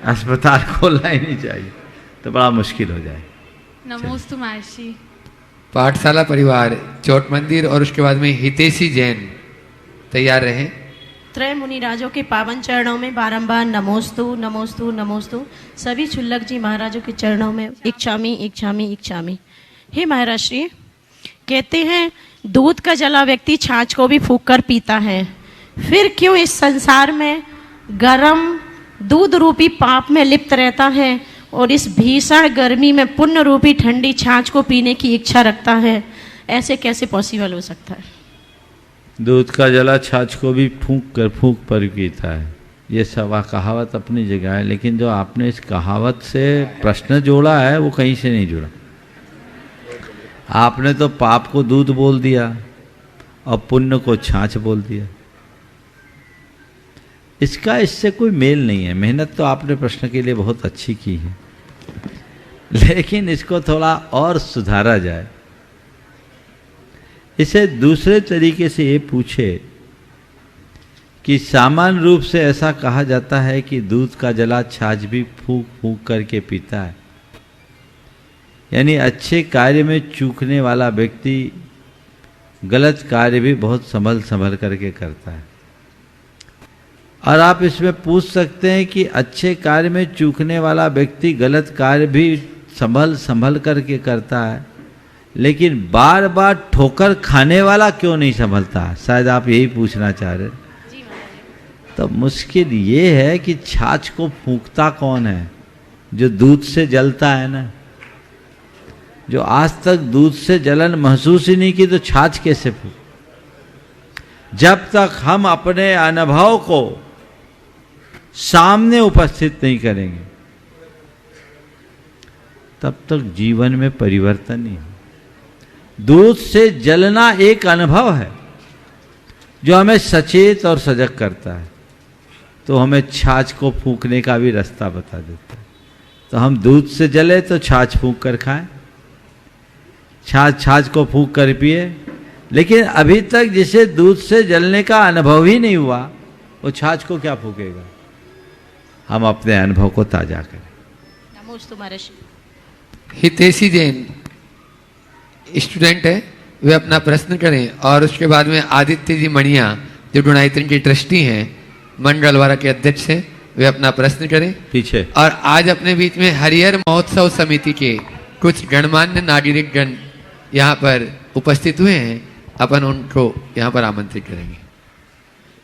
अस्पताल खोलना ही नहीं चाहिए, तो बड़ा मुश्किल हो जाए। नमोस्तु महर्षि। पाठशाला परिवार चोट मंदिर और उसके बाद में हितेशी जैन तैयार रहे। त्रय मुनिराजों के पावन चरणों में बारंबार नमोस्तु नमोस्तु नमोस्तु। सभी क्षुल्लक जी महाराजों के चरणों में इच्छामी इच्छामी इच्छामी। हे महाराज श्री, कहते हैं दूध का जला व्यक्ति छाछ को भी फूंक कर पीता है, फिर क्यों इस संसार में गरम दूध रूपी पाप में लिप्त रहता है और इस भीषण गर्मी में पुण्य रूपी ठंडी छाछ को पीने की इच्छा रखता है? ऐसे कैसे पॉसिबल हो सकता है? दूध का जला छाछ को भी फूंक पर पीता है, ये सवा कहावत अपनी जगह है, लेकिन जो आपने इस कहावत से प्रश्न जोड़ा है वो कहीं से नहीं जुड़ा। आपने तो पाप को दूध बोल दिया और पुण्य को छाछ बोल दिया। इसका इससे कोई मेल नहीं है। मेहनत तो आपने प्रश्न के लिए बहुत अच्छी की है, लेकिन इसको थोड़ा और सुधारा जाए। इसे दूसरे तरीके से ये पूछे कि सामान्य रूप से ऐसा कहा जाता है कि दूध का जला छाछ भी फूंक फूंक करके पीता है, यानी अच्छे कार्य में चूकने वाला व्यक्ति गलत कार्य भी बहुत संभल संभल करके करता है। और आप इसमें पूछ सकते हैं कि अच्छे कार्य में चूकने वाला व्यक्ति गलत कार्य भी संभल संभल करके करता है, लेकिन बार बार ठोकर खाने वाला क्यों नहीं संभलता? शायद आप यही पूछना चाह रहे। तो मुश्किल ये है कि छाछ को फूंकता कौन है? जो दूध से जलता है ना, जो आज तक दूध से जलन महसूस ही नहीं की, तो छाछ कैसे फूंक? जब तक हम अपने अनुभव को सामने उपस्थित नहीं करेंगे तब तक जीवन में परिवर्तन नहीं। दूध से जलना एक अनुभव है जो हमें सचेत और सजग करता है, तो हमें छाछ को फूंकने का भी रास्ता बता देता है। तो हम दूध से जले तो छाछ फूंक कर खाएं, छाछ को फूंक कर पिए। लेकिन अभी तक जिसे दूध से जलने का अनुभव ही नहीं हुआ, वो छाछ को क्या फूकेगा? हम अपने अनुभव को ताजा करें। नमोस्तु महर्षि। हितेशी जैन स्टूडेंट है, वे अपना प्रश्न करें। और उसके बाद में आदित्य जी मणिया जो डोनाइत्र के ट्रस्टी हैं, मंडलवारा के अध्यक्ष हैं, वे अपना प्रश्न करें पीछे। और आज अपने बीच में हरिहर महोत्सव समिति के कुछ गणमान्य नागरिक गण यहाँ पर उपस्थित हुए हैं, अपन उनको यहाँ पर आमंत्रित करेंगे।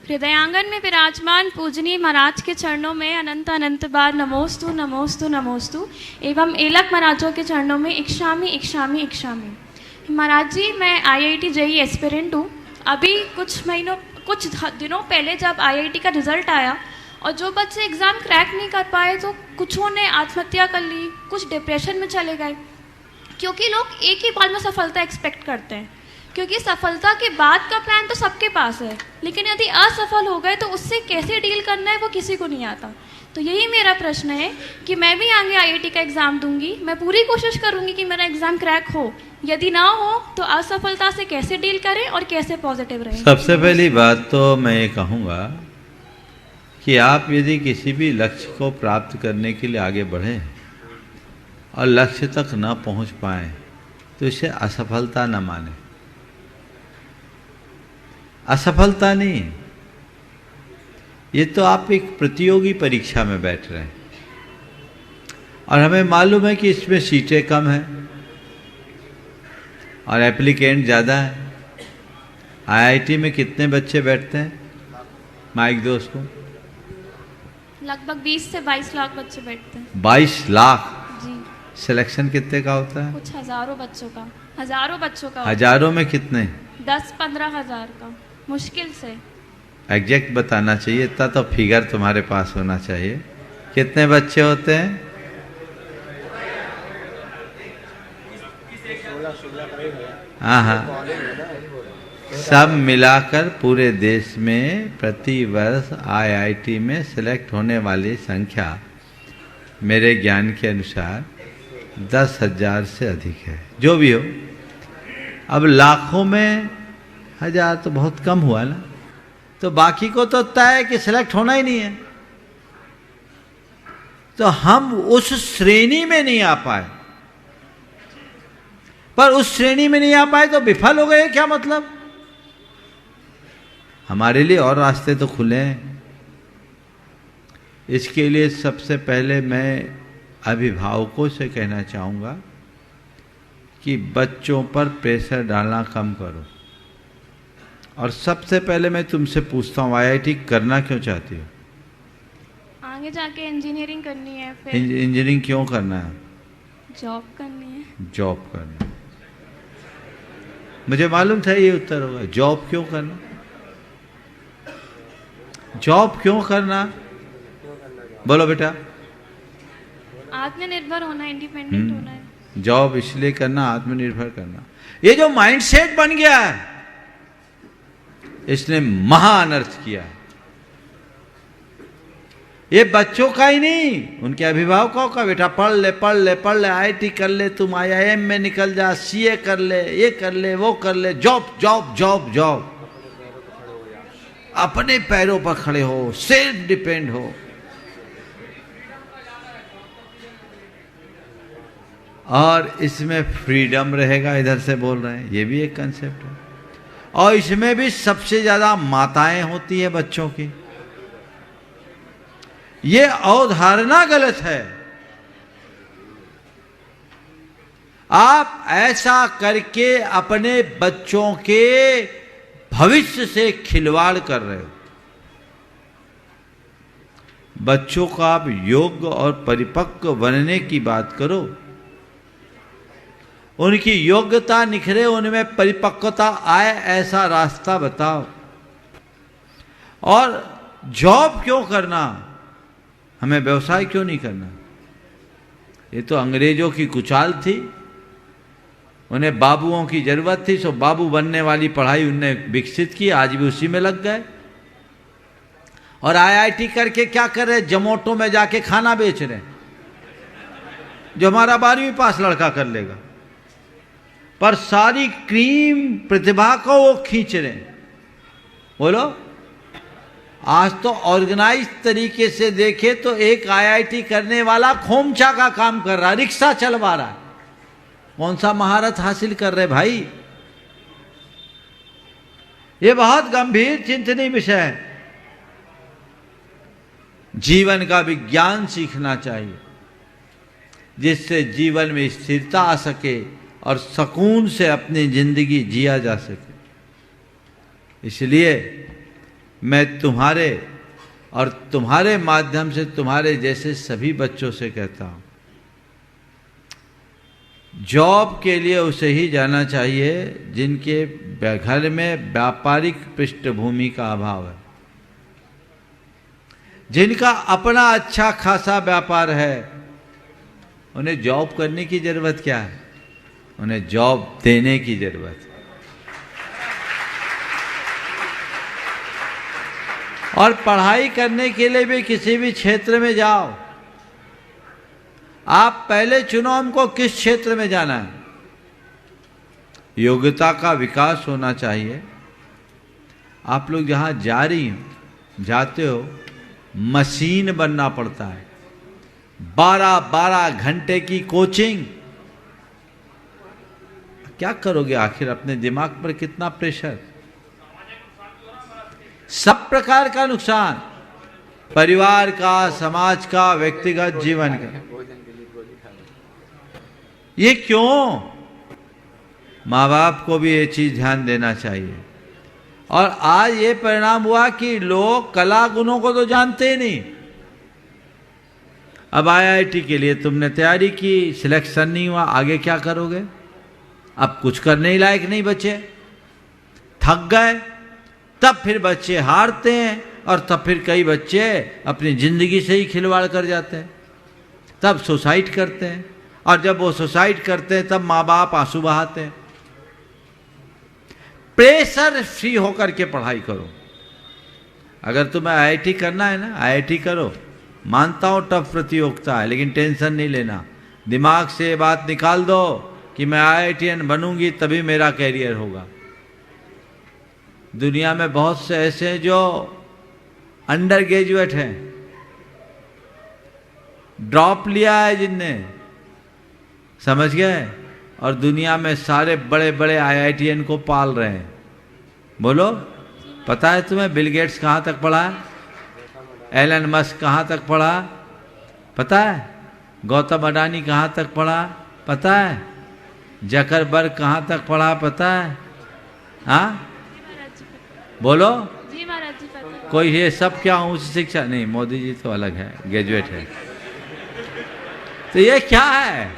हृदयांगन में विराजमान पूजनीय महाराज के चरणों में अनंत अनंत बार नमोस्तु नमोस्तु नमोस्तु एवं एलक महाराजों के चरणों में इक्षामी इक्षामी इक्षामी। महाराज जी, मैं IIT JEE एस्पिरेंट हूँ। अभी कुछ दिनों पहले जब IIT का रिजल्ट आया और जो बच्चे एग्ज़ाम क्रैक नहीं कर पाए तो कुछों ने आत्महत्या कर ली, कुछ डिप्रेशन में चले गए, क्योंकि लोग एक ही बार में सफलता एक्सपेक्ट करते हैं। क्योंकि सफलता के बाद का प्लान तो सबके पास है, लेकिन यदि असफल हो गए तो उससे कैसे डील करना है वो किसी को नहीं आता। तो यही मेरा प्रश्न है कि मैं भी आगे IIT का एग्ज़ाम दूंगी, मैं पूरी कोशिश करूंगी कि मेरा एग्ज़ाम क्रैक हो, यदि ना हो तो असफलता से कैसे डील करें और कैसे पॉजिटिव रहें। सबसे पहली बात तो मैं ये कहूँगा कि आप यदि किसी भी लक्ष्य को प्राप्त करने के लिए आगे बढ़ें और लक्ष्य तक न पहुँच पाएँ तो इसे असफलता न माने। असफलता नहीं, ये तो आप एक प्रतियोगी परीक्षा में बैठ रहे हैं और हमें मालूम है कि इसमें सीटें कम हैं और एप्लीकेंट ज़्यादा है। IIT में कितने बच्चे बैठते हैं? माइक दो उसको। लगभग 20 से 22 लाख बच्चे बैठते हैं। 22 लाख? जी। सिलेक्शन कितने का होता है? कुछ हजारों बच्चों का। हजारों बच्चों का। हजारों में कितने? 10-15 हज़ार का मुश्किल से। एग्जैक्ट बताना चाहिए, इतना तो फिगर तुम्हारे पास होना चाहिए। कितने बच्चे होते हैं? 16 हाँ, सब मिलाकर पूरे देश में प्रति वर्ष IIT में सिलेक्ट होने वाली संख्या मेरे ज्ञान के अनुसार 10,000 से अधिक है, जो भी हो। अब लाखों में 1000 तो बहुत कम हुआ ना, तो बाकी को तो तय है कि सिलेक्ट होना ही नहीं है। तो हम उस श्रेणी में नहीं आ पाए, पर उस श्रेणी में नहीं आ पाए तो विफल हो गए, क्या मतलब? हमारे लिए और रास्ते तो खुले हैं। इसके लिए सबसे पहले मैं अभिभावकों से कहना चाहूँगा कि बच्चों पर प्रेशर डालना कम करो। और सबसे पहले मैं तुमसे पूछता हूँ, IIT करना क्यों चाहती हो? आगे जाके इंजीनियरिंग करनी है, फिर इंजीनियरिंग क्यों करना है? जॉब करनी है। जॉब करना, मुझे मालूम था ये उत्तर होगा। जॉब क्यों करना? जॉब क्यों करना? बोलो बेटा। आत्मनिर्भर होना, इंडिपेंडेंट होना है। जॉब इसलिए करना, आत्मनिर्भर करना। ये जो माइंडसेट बन गया है, इसने महान अनर्थ किया है। ये बच्चों का ही नहीं, उनके अभिभावकों का। बेटा पढ़ ले पढ़ ले पढ़ ले, IIT कर ले, तुम IIM में निकल जा, CA कर ले, ये कर ले, वो कर ले, जॉब जॉब जॉब जॉब। अपने पैरों पर खड़े हो, सेल्फ डिपेंड हो। और इसमें फ्रीडम रहेगा, इधर से बोल रहे हैं, ये भी एक कंसेप्ट है। और इसमें भी सबसे ज्यादा माताएं होती है बच्चों की। ये अवधारणा गलत है। आप ऐसा करके अपने बच्चों के भविष्य से खिलवाड़ कर रहे हो। बच्चों को आप योग्य और परिपक्व बनने की बात करो, उनकी योग्यता निखरे, उनमें परिपक्वता आए, ऐसा रास्ता बताओ। और जॉब क्यों करना? हमें व्यवसाय क्यों नहीं करना? ये तो अंग्रेजों की कुचाल थी, उन्हें बाबुओं की जरूरत थी, सो बाबू बनने वाली पढ़ाई उनने विकसित की, आज भी उसी में लग गए। और IIT करके क्या कर रहे? जमोटो में जाके खाना बेच रहे, जो हमारा 12वीं पास लड़का कर लेगा। पर सारी क्रीम प्रतिभा को वो खींच रहे। बोलो, आज तो ऑर्गेनाइज तरीके से देखे तो एक IIT करने वाला खोमचा का काम कर रहा है, रिक्शा चलवा रहा है। कौन सा महारत हासिल कर रहे भाई? ये बहुत गंभीर चिंतनीय विषय है। जीवन का विज्ञान सीखना चाहिए, जिससे जीवन में स्थिरता आ सके और सुकून से अपनी जिंदगी जिया जा सके। इसलिए मैं तुम्हारे और तुम्हारे माध्यम से तुम्हारे जैसे सभी बच्चों से कहता हूं, जॉब के लिए उसे ही जाना चाहिए जिनके घर में व्यापारिक पृष्ठभूमि का अभाव है, जिनका अपना अच्छा खासा व्यापार है। उन्हें जॉब करने की जरूरत क्या है? उन्हें जॉब देने की जरूरत है। और पढ़ाई करने के लिए भी किसी भी क्षेत्र में जाओ, आप पहले चुनो हमको किस क्षेत्र में जाना है। योग्यता का विकास होना चाहिए। आप लोग जहां जा रही हो, जाते हो, मशीन बनना पड़ता है। 12-12 घंटे की कोचिंग, क्या करोगे आखिर? अपने दिमाग पर कितना प्रेशर, सब प्रकार का नुकसान, परिवार का, समाज का, व्यक्तिगत जीवन का। ये क्यों? माँ बाप को भी ये चीज ध्यान देना चाहिए। और आज ये परिणाम हुआ कि लोग कला गुणों को तो जानते ही नहीं। अब IIT के लिए तुमने तैयारी की, सिलेक्शन नहीं हुआ, आगे क्या करोगे? अब कुछ करने ही लायक नहीं बचे, थक गए। तब फिर बच्चे हारते हैं और तब फिर कई बच्चे अपनी जिंदगी से ही खिलवाड़ कर जाते हैं, तब सुसाइड करते हैं। और जब वो सुसाइड करते हैं तब माँ बाप आंसू बहाते हैं। प्रेशर फ्री होकर के पढ़ाई करो। अगर तुम्हें IIT करना है ना, IIT करो। मानता हूं टफ प्रतियोगिता है, लेकिन टेंशन नहीं लेना। दिमाग से ये बात निकाल दो कि मैं IITian बनूंगी तभी मेरा कैरियर होगा। दुनिया में बहुत से ऐसे हैं जो अंडर ग्रेजुएट हैं, ड्रॉप लिया है जिनने, समझ गए, और दुनिया में सारे बड़े बड़े IITian को पाल रहे हैं। बोलो, पता है तुम्हें बिल गेट्स कहाँ तक पढ़ा है? एलन मस्क कहाँ तक पढ़ा? पता है? गौतम अडानी कहाँ तक पढ़ा? पता है? जकरबर्ग कहाँ तक पढ़ा? पता है? हाँ बोलो। जी महाराज जी पता। कोई ये सब क्या उच्च शिक्षा? नहीं, मोदी जी तो अलग है, ग्रेजुएट है। तो ये क्या है?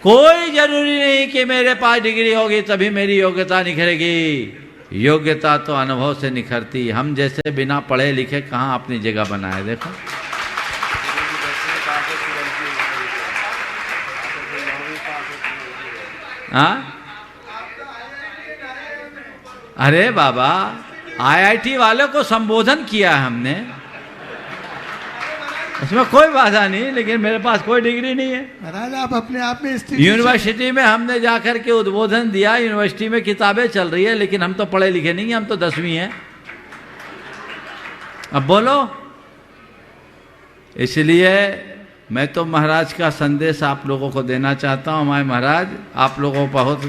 कोई जरूरी नहीं कि मेरे पास डिग्री होगी तभी मेरी योग्यता निखरेगी। योग्यता तो अनुभव से निखरती। हम जैसे बिना पढ़े लिखे कहाँ अपनी जगह बनाए, देखो। हाँ, अरे बाबा, IIT वालों को संबोधन किया है हमने, उसमें कोई बाधा नहीं, लेकिन मेरे पास कोई डिग्री नहीं है। महाराज आप अपने आप में यूनिवर्सिटी में हमने जाकर के उद्बोधन दिया, यूनिवर्सिटी में किताबें चल रही है, लेकिन हम तो पढ़े लिखे नहीं हैं, हम तो 10वीं हैं। अब बोलो। इसलिए मैं तो महाराज का संदेश आप लोगों को देना चाहता हूँ। हमारे महाराज आप लोगों को बहुत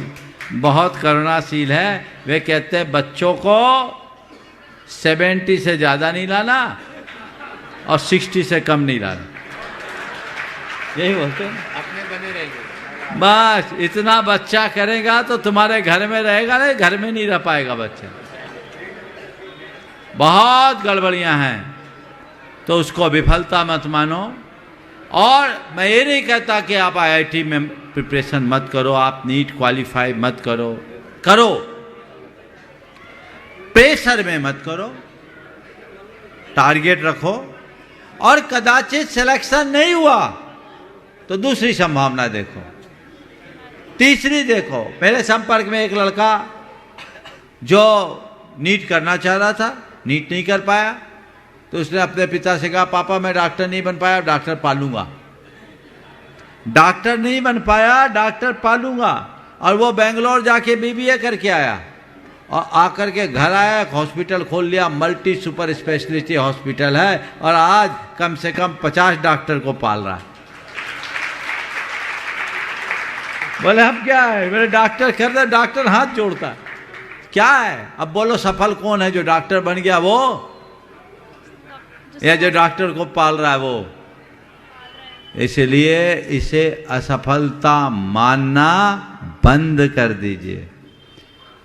बहुत करुणाशील है। वे कहते हैं बच्चों को 70 से ज़्यादा नहीं लाना और 60 से कम नहीं लाना, यही बोलते हैं। अपने बने रहेंगे, बस इतना बच्चा करेगा तो तुम्हारे घर में रहेगा, नहीं घर में नहीं रह पाएगा बच्चा। बहुत गड़बड़ियां हैं, तो उसको विफलता मत मानो। और मैं ये नहीं कहता कि आप IIT में प्रिपरेशन मत करो, आप नीट क्वालिफाई मत करो, करो, प्रेशर में मत करो, टारगेट रखो। और कदाचित सिलेक्शन नहीं हुआ तो दूसरी संभावना देखो, तीसरी देखो। मेरे संपर्क में एक लड़का जो नीट करना चाह रहा था, नीट नहीं कर पाया, तो उसने अपने पिता से कहा पापा मैं डॉक्टर नहीं बन पाया, डॉक्टर पालूंगा। डॉक्टर नहीं बन पाया, डॉक्टर पालूंगा। और वो बेंगलोर जाके BBA करके आया और आकर के घर आया, एक हॉस्पिटल खोल लिया, मल्टी सुपर स्पेशलिटी हॉस्पिटल है, और आज कम से कम 50 डॉक्टर को पाल रहा है। बोले हम क्या है, मेरे डॉक्टर कर रहे, डॉक्टर हाथ जोड़ता है, क्या है? अब बोलो सफल कौन है, जो डॉक्टर बन गया वो, या जो डॉक्टर को पाल रहा है वो? इसलिए इसे असफलता मानना बंद कर दीजिए,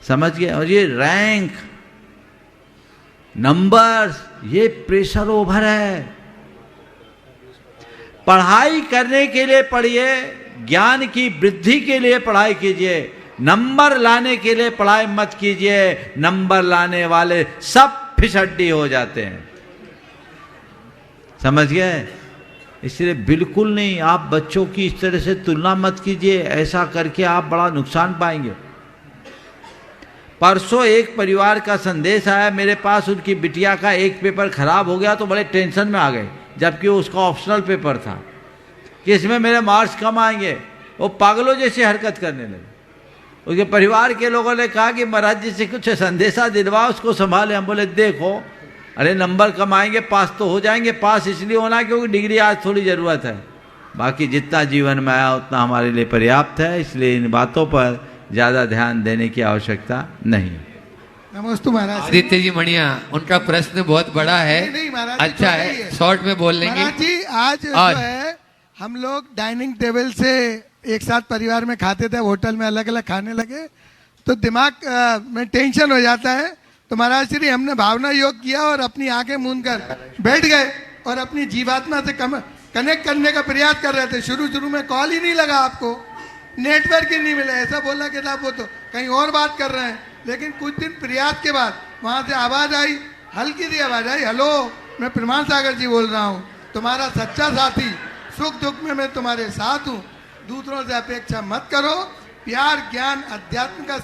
समझ गए? और ये रैंक, नंबर्स, ये प्रेशर ओवर है। पढ़ाई करने के लिए पढ़िए, ज्ञान की वृद्धि के लिए पढ़ाई कीजिए, नंबर लाने के लिए पढ़ाई मत कीजिए। नंबर लाने वाले सब फिसड्डी हो जाते हैं, समझ गए? इसलिए बिल्कुल नहीं, आप बच्चों की इस तरह से तुलना मत कीजिए, ऐसा करके आप बड़ा नुकसान पाएंगे। परसों एक परिवार का संदेश आया मेरे पास, उनकी बिटिया का एक पेपर खराब हो गया तो बड़े टेंशन में आ गए, जबकि उसका ऑप्शनल पेपर था कि इसमें मेरे मार्क्स कम आएंगे। वो पागलों जैसी हरकत करने लगे। उसके परिवार के लोगों ने कहा कि महाराज जी से कुछ संदेशा दिलवा, उसको संभाले। हम बोले देखो, अरे नंबर कम आएंगे, पास तो हो जाएंगे। पास इसलिए होना क्योंकि डिग्री आज थोड़ी ज़रूरत है, बाकी जितना जीवन में आया उतना हमारे लिए पर्याप्त है। इसलिए इन बातों पर ज़्यादा ध्यान देने की आवश्यकता नहीं। नमस्ते महाराज। आदित्य जी मणिया, उनका प्रश्न बहुत बड़ा है। नहीं महाराज, अच्छा है, शॉर्ट में बोल लेंगे। महाराज जी आज जो है हम लोग डाइनिंग टेबल से एक साथ परिवार में खाते थे, होटल में अलग अलग खाने लगे तो दिमाग में टेंशन हो जाता है। तो महाराज श्री हमने भावना योग किया और अपनी आंखें मूंद कर बैठ गए और अपनी जीवात्मा से कनेक्ट करने का प्रयास कर रहे थे। शुरू में कॉल ही नहीं लगा, आपको नेटवर्क ही नहीं मिला, ऐसा बोला कि आप वो तो कहीं और बात कर रहे हैं। लेकिन कुछ दिन प्रयास के बाद वहाँ से आवाज़ आई, हल्की सी आवाज़ आई, हेलो मैं प्रमाण सागर जी बोल रहा हूँ, तुम्हारा सच्चा साथी, सुख दुख में मैं तुम्हारे साथ हूँ, दूसरों से अपेक्षा मत करो, प्यार ज्ञान अध्यात्म का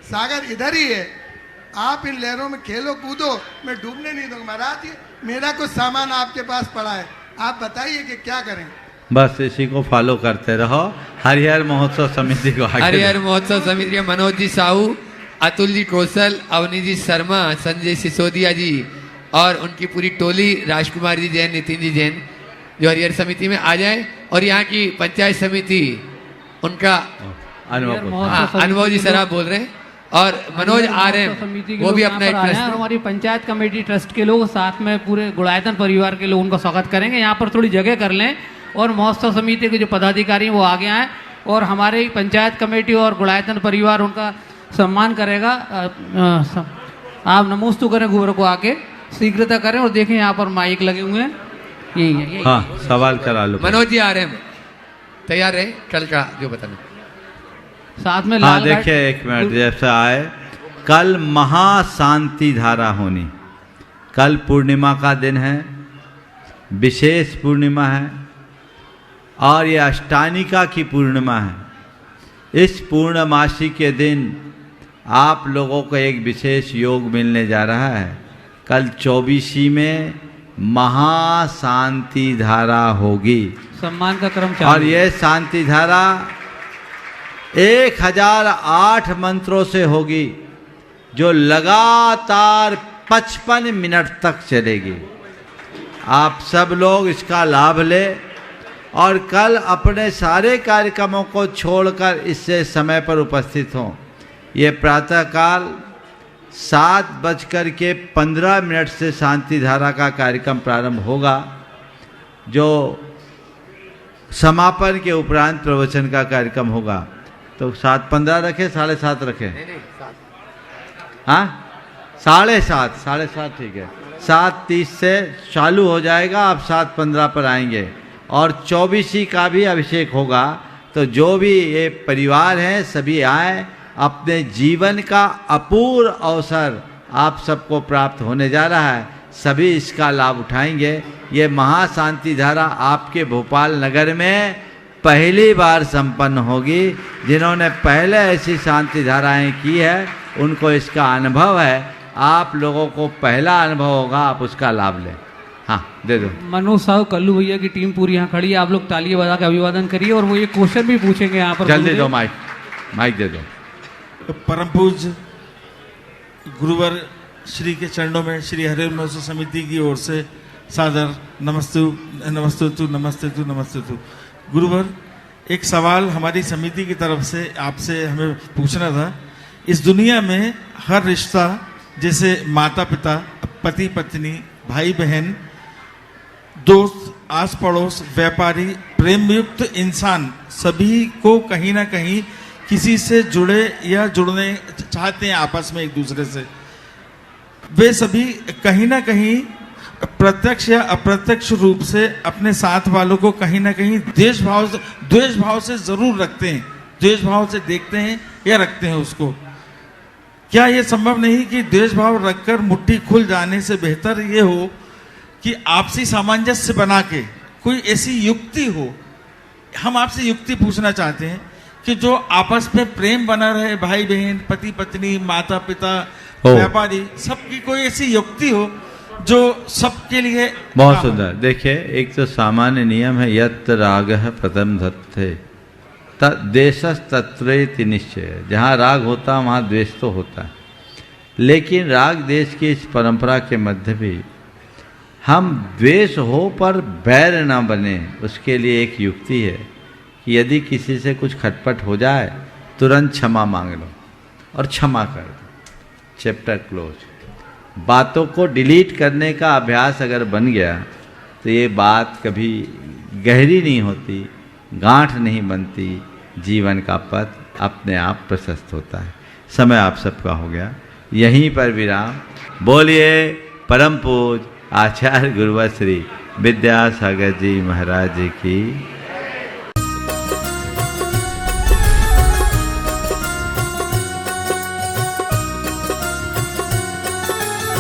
सागर इधर ही है, आप इन लहरों में खेलो कूदो, मैं डूबने नहीं दूंगा। महाराज जी मेरा कुछ सामान आपके पास पड़ा है, आप बताइए कि क्या करें। बस इसी को फॉलो करते रहो। हरिहर महोत्सव समिति को आगे हरिहर महोत्सव समिति के मनोज जी साहू, अतुल जी कौशल, अवनी जी शर्मा, संजय सिसोदिया जी और उनकी पूरी टोली, राजकुमार जी जैन, नितिन जी जैन, जो हरिहर समिति में आ जाए। और यहाँ की पंचायत समिति उनका अनुभव जी सर आप बोल रहे हैं, और मनोज आर्य वो भी अपना एक और हमारी पंचायत कमेटी ट्रस्ट के लोग साथ में पूरे गुड़ायतन परिवार के लोग उनका स्वागत करेंगे। यहाँ पर थोड़ी जगह कर लें और महोत्सव समिति के जो पदाधिकारी हैं वो आगे आए और हमारे पंचायत कमेटी और गुड़ायतन परिवार उनका सम्मान करेगा। आप नमोस्तु करें गुरु को आके शीघ्रता करें और देखें यहाँ पर माइक लगे हुए हैं। यही है। हाँ, सवाल करा लो। मनोज जी आ रहे हैं, तैयार रहे, चल चढ़ा जो बताना साथ में। हाँ देखिए, एक मिनट जैसे आए, कल महाशांति धारा होनी, कल पूर्णिमा का दिन है, विशेष पूर्णिमा है और ये अष्टानिका की पूर्णिमा है। इस पूर्णमासी के दिन आप लोगों को एक विशेष योग मिलने जा रहा है। कल 24वीं में महाशांति धारा होगी, सम्मान का क्रम और ये शांति धारा 1008 मंत्रों से होगी, जो लगातार 55 मिनट तक चलेगी। आप सब लोग इसका लाभ लें और कल अपने सारे कार्यक्रमों को छोड़कर इससे समय पर उपस्थित हों। ये प्रातःकाल 7:15 से शांति धारा का कार्यक्रम प्रारंभ होगा, जो समापन के उपरांत प्रवचन का कार्यक्रम होगा। तो 7:15 रखें, 7:30 रखें? हाँ, 7:30 ठीक है। 7:30 से चालू हो जाएगा, आप 7:15 पर आएंगे और 24वीं का भी अभिषेक होगा। तो जो भी ये परिवार हैं सभी आए, अपने जीवन का अपूर्व अवसर आप सबको प्राप्त होने जा रहा है, सभी इसका लाभ उठाएंगे। ये महाशांति धारा आपके भोपाल नगर में पहली बार संपन्न होगी। जिन्होंने पहले ऐसी शांति धाराएं की है उनको इसका अनुभव है, आप लोगों को पहला अनुभव होगा, आप उसका लाभ लें। हाँ, दे दो। मनोज साहब, कल्लू भैया की टीम पूरी यहाँ खड़ी है, आप लोग तालियां बजा के अभिवादन करिए और वो ये क्वेश्चन भी पूछेंगे यहाँ पर। जल्दी दो माइक दे दो। परम पूज्य गुरुवर श्री के चरणों में श्री हरिहर महोत्सव समिति की ओर से सादर नमस्ते। गुरुवर, एक सवाल हमारी समिति की तरफ से आपसे हमें पूछना था। इस दुनिया में हर रिश्ता, जैसे माता पिता, पति पत्नी, भाई बहन, दोस्त, आस पड़ोस, व्यापारी, प्रेम युक्त इंसान, सभी को कहीं ना कहीं किसी से जुड़े या जुड़ने चाहते हैं आपस में एक दूसरे से। वे सभी कहीं ना कहीं प्रत्यक्ष या अप्रत्यक्ष रूप से अपने साथ वालों को कहीं ना कहीं द्वेष भाव से जरूर रखते हैं, द्वेष भाव से देखते हैं या रखते हैं उसको। क्या ये संभव नहीं कि द्वेष भाव रखकर मुट्ठी खुल जाने से बेहतर ये हो कि आपसी सामंजस्य बना के कोई ऐसी युक्ति हो? हम आपसे युक्ति पूछना चाहते हैं कि जो आपस में प्रेम बना रहे, भाई बहन, पति पत्नी, माता पिता, व्यापारी, सबकी कोई ऐसी युक्ति हो जो सबके लिए। बहुत सुंदर। देखिए, एक तो सामान्य नियम है, यत्र रागः प्रथम धत्ते देशस् तत्रेति निश्चय। जहाँ राग होता वहाँ द्वेष तो होता है, लेकिन राग देश की इस परंपरा के मध्य भी हम द्वेष हो पर बैर ना बने, उसके लिए एक युक्ति है कि यदि किसी से कुछ खटपट हो जाए तुरंत क्षमा मांग लो और क्षमा कर दो, चैप्टर क्लोज। बातों को डिलीट करने का अभ्यास अगर बन गया तो ये बात कभी गहरी नहीं होती, गांठ नहीं बनती, जीवन का पथ अपने आप प्रशस्त होता है। समय आप सबका हो गया, यहीं पर विराम। बोलिए परम पूज्य आचार्य गुरुवर श्री विद्यासागर जी महाराज जी की